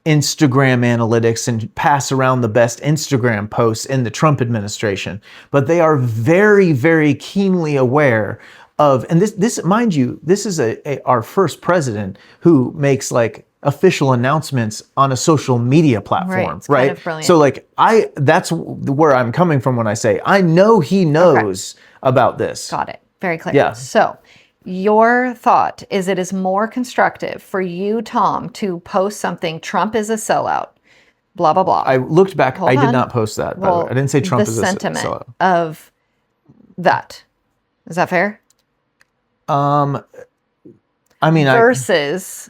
Speaker 3: Instagram analytics and pass around the best Instagram posts in the Trump administration, but they are very, very keenly aware of, and this, mind you, this is our first president who makes like official announcements on a social media platform, right?
Speaker 1: Kind of brilliant.
Speaker 3: So like that's where I'm coming from when I say I know he knows about this.
Speaker 1: Got it. Very clear.
Speaker 3: Yeah.
Speaker 1: So your thought is it is more constructive for you, Tom, to post something, Trump is a sellout, blah, blah, blah.
Speaker 3: I looked back. I did not post that, by the way. I didn't say Trump is a sellout.
Speaker 1: The sentiment of that. Is that fair?
Speaker 3: I mean,
Speaker 1: versus,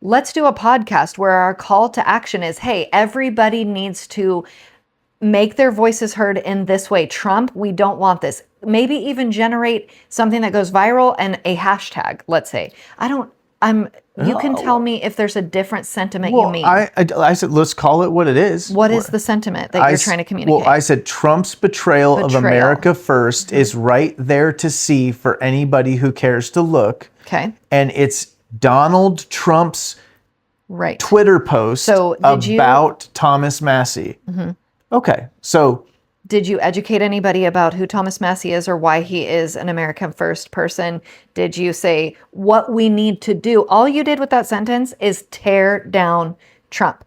Speaker 1: let's do a podcast where our call to action is, hey, everybody needs to make their voices heard in this way. Trump, we don't want this. Maybe even generate something that goes viral and a hashtag, let's say. You can tell me if there's a different sentiment you mean.
Speaker 3: I said, let's call it what it is.
Speaker 1: What is the sentiment that you're trying to communicate?
Speaker 3: Well, I said Trump's betrayal of America first is right there to see for anybody who cares to look.
Speaker 1: Okay.
Speaker 3: And it's Donald Trump's Twitter post about Thomas Massey. Okay, so
Speaker 1: did you educate anybody about who Thomas Massey is or why he is an American first person? Did you say what we need to do? All you did with that sentence is tear down Trump.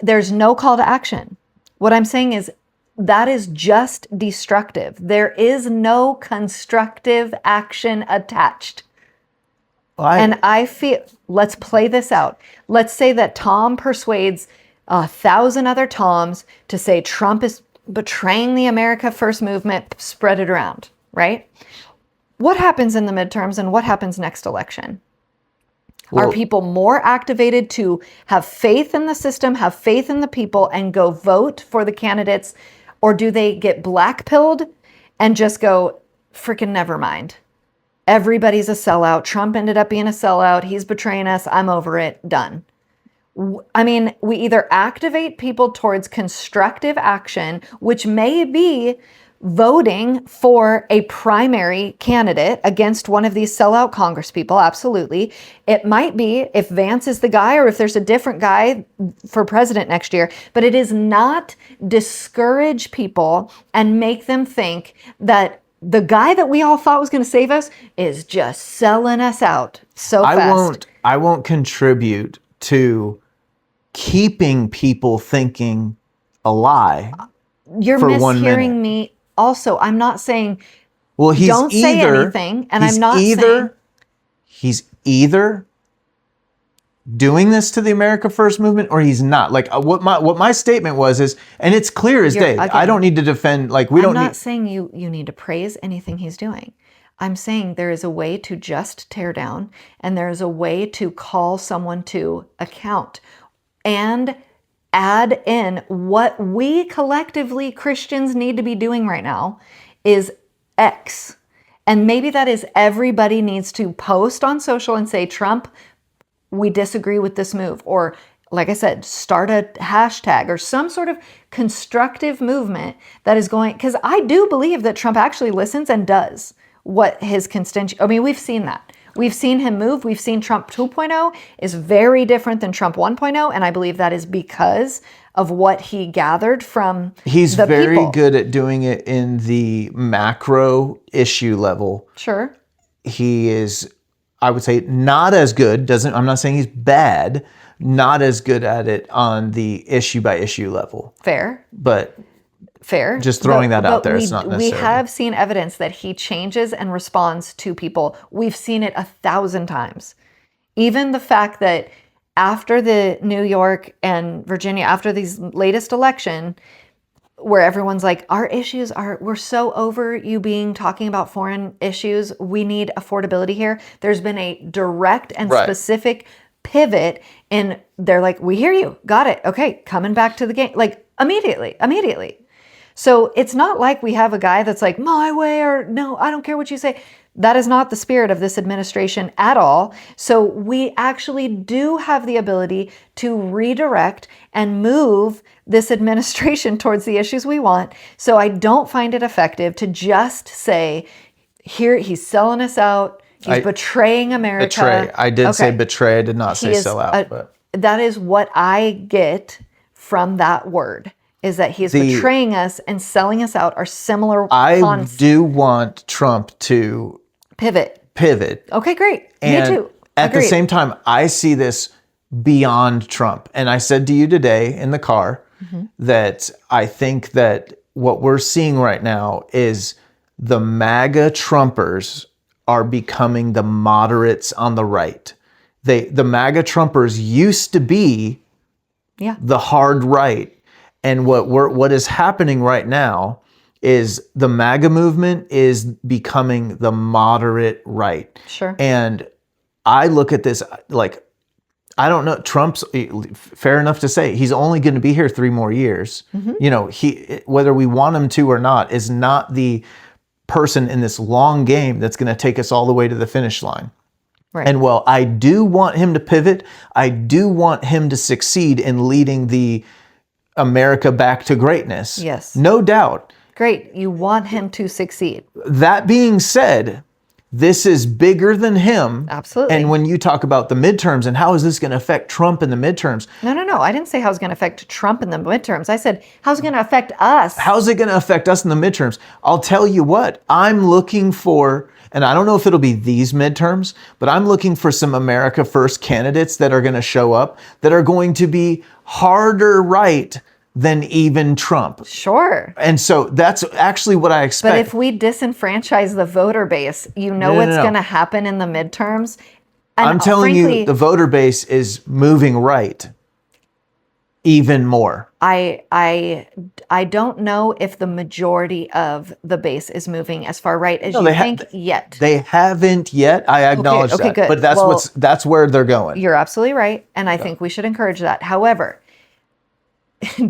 Speaker 1: There's no call to action. What I'm saying is that is just destructive. There is no constructive action attached. And I feel, let's play this out. Let's say that Tom persuades 1,000 other Toms to say Trump is betraying the America First movement, spread it around, right? What happens in the midterms and what happens next election? Well, are people more activated to have faith in the system, have faith in the people, and go vote for the candidates? Or do they get blackpilled and just go, freaking never mind? Everybody's a sellout. Trump ended up being a sellout. He's betraying us. I'm over it. Done. I mean, we either activate people towards constructive action, which may be voting for a primary candidate against one of these sellout congresspeople. Absolutely. It might be if Vance is the guy or if there's a different guy for president next year, but it is not discourage people and make them think that the guy that we all thought was going to save us is just selling us out so fast.
Speaker 3: I won't contribute to keeping people thinking a lie.
Speaker 1: You're
Speaker 3: for 1 minute.
Speaker 1: mishearing me. Also, I'm not saying
Speaker 3: Well,
Speaker 1: don't say anything, and I'm not saying
Speaker 3: he's either doing this to the America First movement or he's not. Like what my statement was is, and it's clear as day.
Speaker 1: Again,
Speaker 3: I don't need to defend. Like
Speaker 1: I'm not saying you need to praise anything he's doing. I'm saying there is a way to just tear down, and there is a way to call someone to account and add in what we collectively Christians need to be doing right now is X. And maybe that is everybody needs to post on social and say, Trump, we disagree with this move. Or, like I said, start a hashtag or some sort of constructive movement that is going, because I do believe that Trump actually listens and does what his constituents, I mean, we've seen that. We've seen him move. We've seen Trump 2.0 is very different than Trump 1.0. And I believe that is because of what he gathered from
Speaker 3: He's
Speaker 1: the
Speaker 3: very
Speaker 1: people.
Speaker 3: good at doing it in the macro issue level.
Speaker 1: Sure.
Speaker 3: He is, I would say, not as good. I'm not saying he's bad. Not as good at it on the issue by issue level.
Speaker 1: Fair.
Speaker 3: But
Speaker 1: fair.
Speaker 3: Just throwing that out there. It's not necessarily.
Speaker 1: We have seen evidence that he changes and responds to people. We've seen it 1,000 times. Even the fact that after the New York and Virginia, after these latest election, where everyone's like, our issues are, we're so over you talking about foreign issues. We need affordability here. There's been a direct and specific pivot, and they're like, we hear you. Got it. Okay. Coming back to the game. Like immediately. So it's not like we have a guy that's like, my way, or no, I don't care what you say. That is not the spirit of this administration at all. So we actually do have the ability to redirect and move this administration towards the issues we want. So I don't find it effective to just say, here, he's selling us out. He's betraying America.
Speaker 3: Betray. I did say betray. I did not say sell out. But
Speaker 1: that is what I get from that word. Is that he is betraying us and selling us out are similar concepts. I
Speaker 3: do want Trump to
Speaker 1: pivot.
Speaker 3: Okay,
Speaker 1: great.
Speaker 3: And
Speaker 1: me too.
Speaker 3: At the same time, I see this beyond Trump. And I said to you today in the car that I think that what we're seeing right now is the MAGA Trumpers are becoming the moderates on the right. The MAGA Trumpers used to be the hard right. And what is happening right now is the MAGA movement is becoming the moderate right.
Speaker 1: Sure.
Speaker 3: And I look at this like, I don't know, Trump's fair enough to say he's only going to be here 3 more years. You know, whether we want him to or not is not the person in this long game that's going to take us all the way to the finish line.
Speaker 1: Right.
Speaker 3: And while I do want him to pivot, I do want him to succeed in leading the America back to greatness.
Speaker 1: Yes.
Speaker 3: No doubt.
Speaker 1: Great. You want him to succeed.
Speaker 3: That being said, this is bigger than him.
Speaker 1: Absolutely.
Speaker 3: And when you talk about the midterms and how is this going to affect Trump in the midterms?
Speaker 1: No. I didn't say how it's going to affect Trump in the midterms. I said, how's it going to affect us?
Speaker 3: How's it going to affect us in the midterms? I'll tell you what, I'm looking for, and I don't know if it'll be these midterms, but I'm looking for some America First candidates that are going to show up that are going to be harder right than even Trump.
Speaker 1: Sure.
Speaker 3: And so that's actually what I expect.
Speaker 1: But if we disenfranchise the voter base, what's going to happen in the midterms. And
Speaker 3: I'm telling you, the voter base is moving right even more.
Speaker 1: I don't know if the majority of the base is moving as far right as you think yet.
Speaker 3: They haven't yet. I acknowledge that.
Speaker 1: Good.
Speaker 3: But that's where they're going.
Speaker 1: You're absolutely right. And I think we should encourage that. However,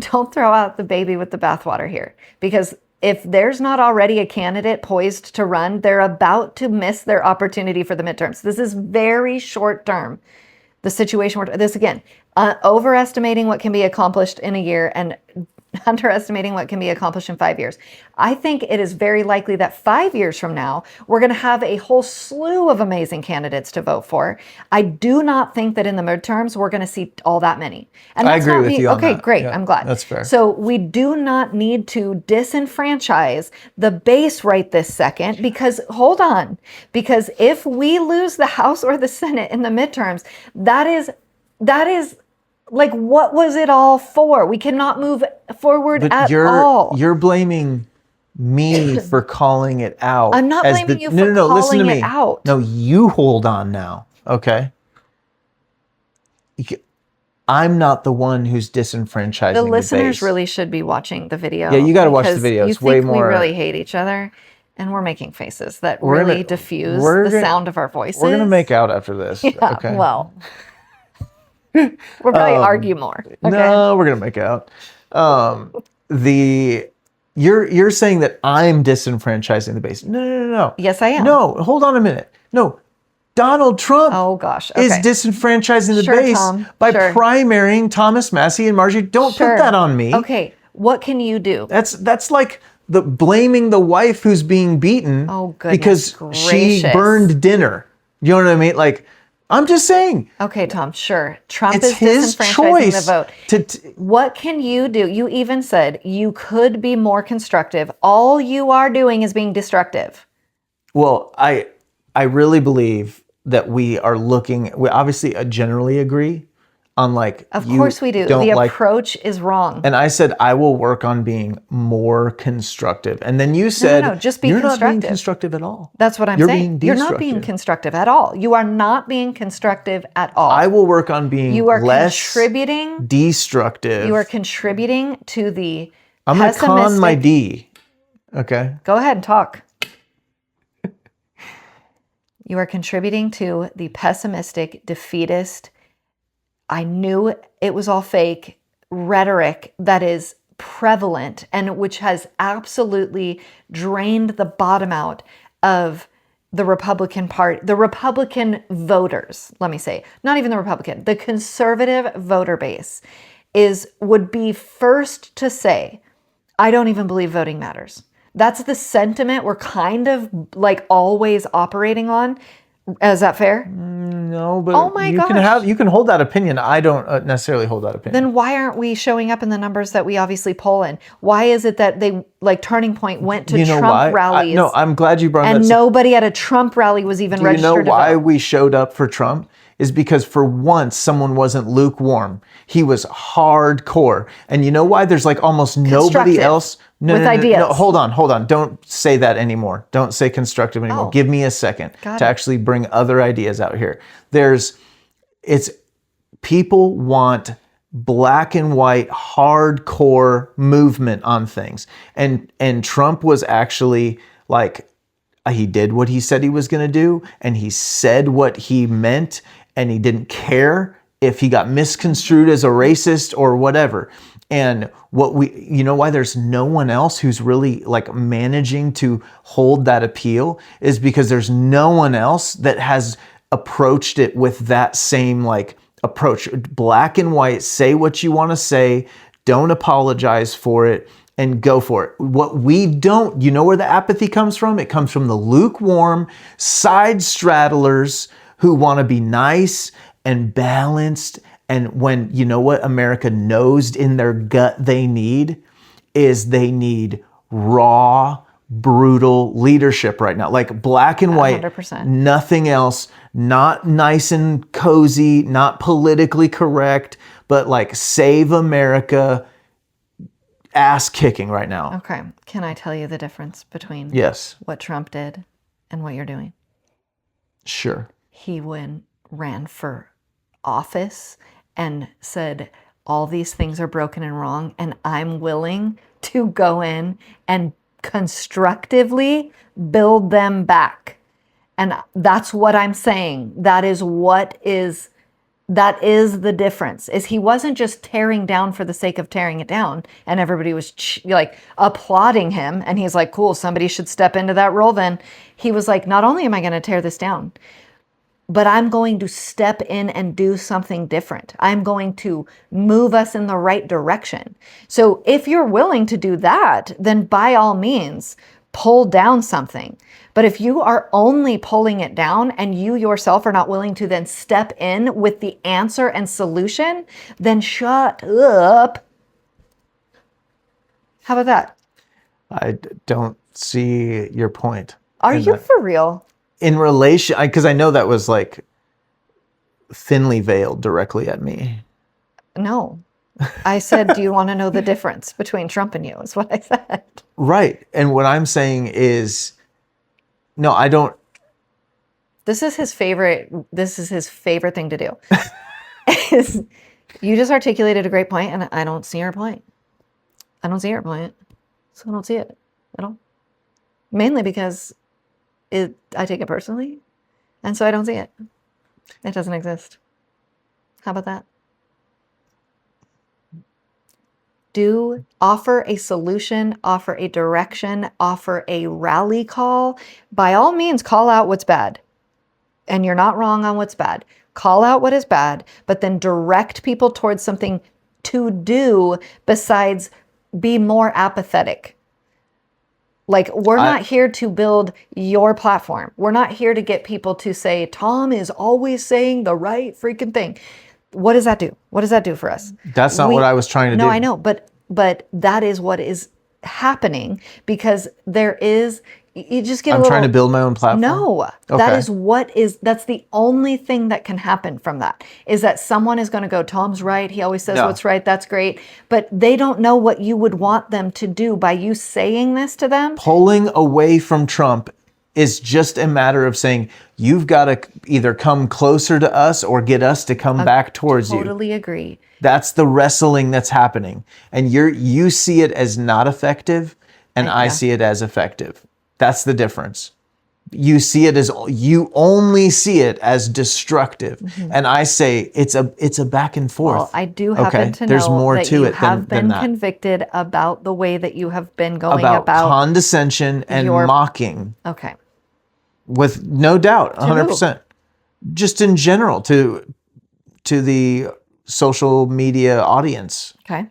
Speaker 1: don't throw out the baby with the bathwater here, because if there's not already a candidate poised to run, they're about to miss their opportunity for the midterms. This is very short term. The situation, this again, overestimating what can be accomplished in a year and underestimating what can be accomplished in 5 years. I think it is very likely that 5 years from now, we're going to have a whole slew of amazing candidates to vote for. I do not think that in the midterms, we're going to see all that many. And
Speaker 3: I agree with you on that.
Speaker 1: Okay, great.
Speaker 3: Yeah,
Speaker 1: I'm glad.
Speaker 3: That's fair.
Speaker 1: So we do not need to disenfranchise the base right this second, because hold on, because if we lose the House or the Senate in the midterms, that is Like, what was it all for? We cannot move forward
Speaker 3: But
Speaker 1: at all.
Speaker 3: you're blaming me for calling it out.
Speaker 1: I'm not blaming you for
Speaker 3: No, listen to
Speaker 1: calling it
Speaker 3: me.
Speaker 1: out.
Speaker 3: No, you hold on now, okay? I'm not the one who's disenfranchising
Speaker 1: The
Speaker 3: the
Speaker 1: listeners
Speaker 3: base.
Speaker 1: really should be watching the video.
Speaker 3: Yeah, you got to watch the
Speaker 1: because
Speaker 3: video.
Speaker 1: You
Speaker 3: It's way
Speaker 1: think
Speaker 3: more.
Speaker 1: we really hate each other, and we're making faces that
Speaker 3: We're
Speaker 1: really
Speaker 3: gonna-
Speaker 1: diffuse
Speaker 3: we're
Speaker 1: the
Speaker 3: gonna-
Speaker 1: sound of our voices.
Speaker 3: We're gonna make out after this.
Speaker 1: Yeah,
Speaker 3: Okay.
Speaker 1: well, we'll probably argue more. Okay?
Speaker 3: No, we're gonna make out. You're saying that I'm disenfranchising the base. No.
Speaker 1: Yes, I am.
Speaker 3: No, hold on a minute. No, Donald Trump
Speaker 1: Oh gosh.
Speaker 3: is
Speaker 1: Okay.
Speaker 3: disenfranchising the
Speaker 1: Sure,
Speaker 3: base
Speaker 1: Tom.
Speaker 3: by
Speaker 1: Sure.
Speaker 3: primarying Thomas Massey and Marjorie. Don't
Speaker 1: Sure.
Speaker 3: put that on me.
Speaker 1: Okay. What can you do?
Speaker 3: That's like the blaming the wife who's being beaten
Speaker 1: Oh, goodness
Speaker 3: because she
Speaker 1: gracious.
Speaker 3: burned dinner. You know what I mean? Like, I'm just saying.
Speaker 1: Okay, Tom. Sure. Trump
Speaker 3: It's
Speaker 1: is
Speaker 3: his
Speaker 1: disenfranchising
Speaker 3: choice
Speaker 1: the vote. What can you do? You even said you could be more constructive. All you are doing is being destructive.
Speaker 3: Well, I really believe that we obviously generally agree on like.
Speaker 1: Of course we do. The approach is wrong.
Speaker 3: And I said I will work on being more constructive, and then you said
Speaker 1: no, just be
Speaker 3: you're not being
Speaker 1: constructive.
Speaker 3: constructive at all.
Speaker 1: That's what I'm
Speaker 3: You're
Speaker 1: saying.
Speaker 3: being
Speaker 1: You're not being
Speaker 3: destructive.
Speaker 1: constructive at all. You are not being constructive at all.
Speaker 3: I will work on being
Speaker 1: You are
Speaker 3: less
Speaker 1: contributing.
Speaker 3: destructive.
Speaker 1: You are contributing to the
Speaker 3: I'm gonna con my
Speaker 1: pessimistic-
Speaker 3: D. Okay.
Speaker 1: Go ahead and talk. You are contributing to the pessimistic, defeatist, I knew it was all fake rhetoric that is prevalent and which has absolutely drained the bottom out of the Republican Party, the Republican voters, let me say, not even the Republican, the conservative voter base would be first to say, I don't even believe voting matters. That's the sentiment we're kind of like always operating on. Is that fair?
Speaker 3: No, but
Speaker 1: Oh my
Speaker 3: you can hold that opinion. I don't necessarily hold that opinion.
Speaker 1: Then why aren't we showing up in the numbers that we obviously poll in? Why is it that they, like Turning Point, went to Trump rallies?
Speaker 3: No, I'm glad you brought that
Speaker 1: and
Speaker 3: up.
Speaker 1: nobody at a Trump rally was even
Speaker 3: Do you
Speaker 1: registered
Speaker 3: know why
Speaker 1: to vote.
Speaker 3: we showed up for Trump? Is because for once someone wasn't lukewarm. He was hardcore. And you know why there's like almost nobody
Speaker 1: Constructive,
Speaker 3: else
Speaker 1: with ideas.
Speaker 3: No, hold on. Don't say that anymore. Don't say constructive anymore.
Speaker 1: Oh.
Speaker 3: Give me a second
Speaker 1: Got
Speaker 3: to
Speaker 1: it.
Speaker 3: actually bring other ideas out here. People want black and white hardcore movement on things. And Trump was actually like, he did what he said he was going to do, and he said what he meant, and he didn't care if he got misconstrued as a racist or whatever. And you know why there's no one else who's really like managing to hold that appeal is because there's no one else that has approached it with that same like approach. Black and white, say what you want to say, don't apologize for it, and go for it. What we don't, you know where the apathy comes from? It comes from the lukewarm side straddlers who want to be nice and balanced. And when, you know what America knows in their gut they need raw, brutal leadership right now. Like black and white,
Speaker 1: 100%.
Speaker 3: Nothing else, not nice and cozy, not politically correct, but like save America, ass kicking right now.
Speaker 1: Okay. Can I tell you the difference between
Speaker 3: Yes,
Speaker 1: what Trump did and what you're doing?
Speaker 3: sure.
Speaker 1: He ran for office and said, all these things are broken and wrong, and I'm willing to go in and constructively build them back. And that's what I'm saying. That is the difference. Is he wasn't just tearing down for the sake of tearing it down, and everybody was like applauding him, and he's like, cool, somebody should step into that role then. He was like, not only am I going to tear this down, but I'm going to step in and do something different. I'm going to move us in the right direction. So if you're willing to do that, then by all means, pull down something. But if you are only pulling it down and you yourself are not willing to then step in with the answer and solution, then shut up. How about that?
Speaker 3: I don't see your point.
Speaker 1: Are
Speaker 3: in
Speaker 1: you
Speaker 3: that.
Speaker 1: for real?
Speaker 3: In relation, because I know that was like thinly veiled directly at me.
Speaker 1: No. I said, do you want to know the difference between Trump and you? Is what I said.
Speaker 3: Right. And what I'm saying is, no, I don't.
Speaker 1: This is his favorite thing to do. Is you just articulated a great point, and I don't see your point. I don't see your point. So I don't see it at all. Mainly because I take it personally, and so I don't see it. It doesn't exist. How about that? Offer a solution, offer a direction, offer a rally call. By all means, call out what's bad. And you're not wrong on what's bad. Call out what is bad, but then direct people towards something to do besides be more apathetic. Like, we're not here to build your platform. We're not here to get people to say, Tom is always saying the right freaking thing. What does that do? What does that do for us?
Speaker 3: That's not what I was trying to do.
Speaker 1: No, I know, but that is what is happening, because there is, you just get
Speaker 3: I'm trying to build my own platform.
Speaker 1: No, that's the only thing that can happen from that, is that someone is going to go, Tom's right. He always says what's right. That's great. But they don't know what you would want them to do by you saying this to them.
Speaker 3: Pulling away from Trump is just a matter of saying, you've got to either come closer to us or get us to come back towards you.
Speaker 1: Totally agree.
Speaker 3: That's the wrestling that's happening. And you see it as not effective, and I see it as effective. That's the difference. You only see it as destructive. Mm-hmm. And I say it's a back and forth.
Speaker 1: Well, I do happen to know
Speaker 3: There's more
Speaker 1: that
Speaker 3: to
Speaker 1: you
Speaker 3: it
Speaker 1: have
Speaker 3: than
Speaker 1: been
Speaker 3: that.
Speaker 1: Convicted about the way that you have been going about
Speaker 3: condescension and mocking.
Speaker 1: Okay.
Speaker 3: With no doubt, 100%. Just in general to the social media audience.
Speaker 1: Okay.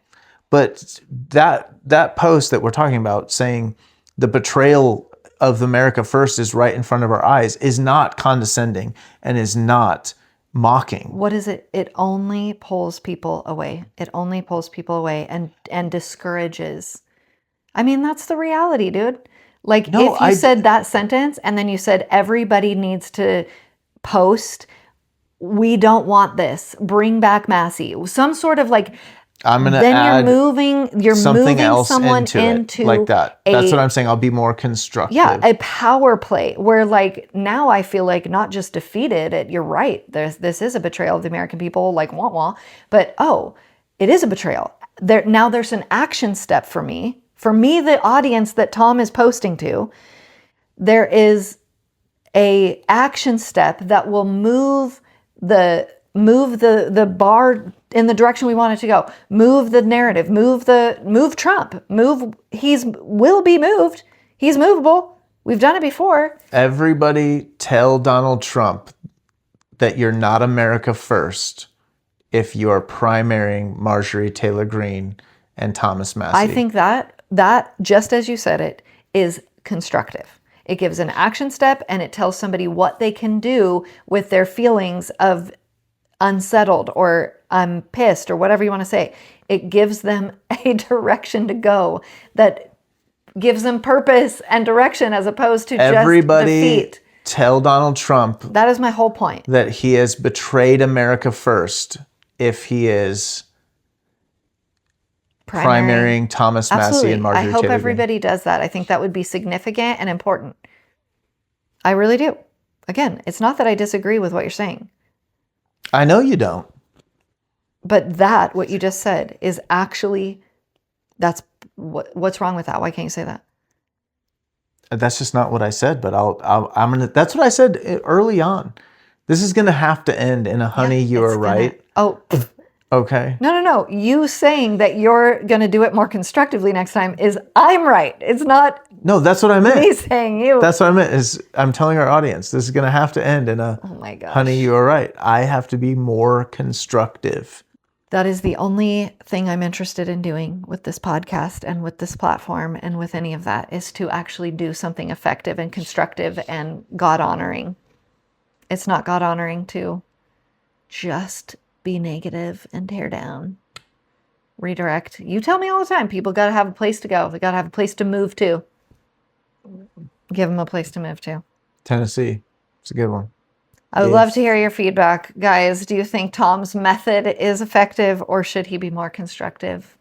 Speaker 3: But that post that we're talking about, saying the betrayal of America First is right in front of our eyes, is not condescending and is not mocking.
Speaker 1: What is it? It only pulls people away. It only pulls people away and discourages. I mean, that's the reality, dude. Like, if you said that sentence and then you said everybody needs to post, we don't want this, bring back Massey, some sort of like,
Speaker 3: I'm gonna
Speaker 1: then
Speaker 3: add
Speaker 1: you're moving
Speaker 3: else
Speaker 1: someone
Speaker 3: into like that. That's what I'm saying. I'll be more constructive.
Speaker 1: Yeah, a power play where, like, now I feel like not just defeated. You're right. This is a betrayal of the American people, like wah wah. But it is a betrayal. Now there's an action step for me. For me, the audience that Tom is posting to, there is a action step that will move the bar in the direction we want it to go. Move the narrative. Move Trump. Will be moved. He's movable. We've done it before.
Speaker 3: Everybody tell Donald Trump that you're not America First if you are primarying Marjorie Taylor Greene and Thomas Massey.
Speaker 1: I think that just as you said it, is constructive. It gives an action step, and it tells somebody what they can do with their feelings of unsettled or I'm pissed or whatever you want to say. It gives them a direction to go that gives them purpose and direction, as opposed to
Speaker 3: everybody
Speaker 1: just defeat.
Speaker 3: Tell Donald Trump
Speaker 1: that is my whole point,
Speaker 3: that he has betrayed America First if he is primarying Thomas Massey and Marjorie Taylor Greene.
Speaker 1: I hope everybody does that. I think that would be significant and important. I really do. Again, it's not that I disagree with what you're saying.
Speaker 3: I know you don't.
Speaker 1: But what you just said is actually, that's what's wrong with that? Why can't you say that?
Speaker 3: That's just not what I said, but I'm gonna. That's what I said early on. This is gonna have to end in a honey, you are right. Okay.
Speaker 1: No. You saying that you're going to do it more constructively next time is I'm right. It's not.
Speaker 3: No, that's what I meant.
Speaker 1: Me saying you.
Speaker 3: That's what I meant. Is I'm telling our audience this is going to have to end in a.
Speaker 1: Oh my gosh.
Speaker 3: Honey, you are right. I have to be more constructive.
Speaker 1: That is the only thing I'm interested in doing with this podcast and with this platform and with any of that, is to actually do something effective and constructive and God honoring. It's not God honoring to just be negative and tear down. Redirect. You tell me all the time, people got to have a place to go. They got to have a place to move to. Give them a place to move to.
Speaker 3: Tennessee. It's a good one.
Speaker 1: I would love to hear your feedback. Guys, do you think Tom's method is effective or should he be more constructive?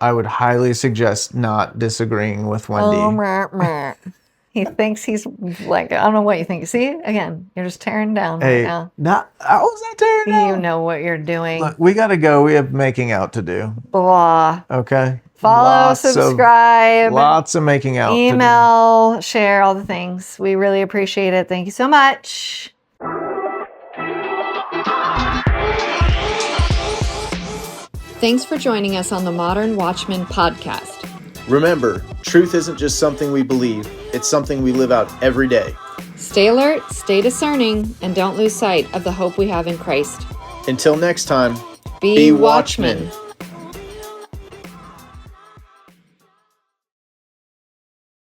Speaker 3: I would highly suggest not disagreeing with Wendy.
Speaker 1: Oh, meh, meh. He thinks he's like, I don't know what you think. See, again, you're just tearing down right now.
Speaker 3: I was not tearing down.
Speaker 1: You know what you're doing.
Speaker 3: Look, we got to go. We have making out to do.
Speaker 1: Blah.
Speaker 3: Okay.
Speaker 1: Follow, subscribe.
Speaker 3: Lots of making out.
Speaker 1: Email, share, all the things. We really appreciate it. Thank you so much. Thanks for joining us on the Modern Watchman podcast.
Speaker 2: Remember, truth isn't just something we believe, it's something we live out every day.
Speaker 1: Stay alert, stay discerning, and don't lose sight of the hope we have in Christ.
Speaker 2: Until next time,
Speaker 1: Be watchmen.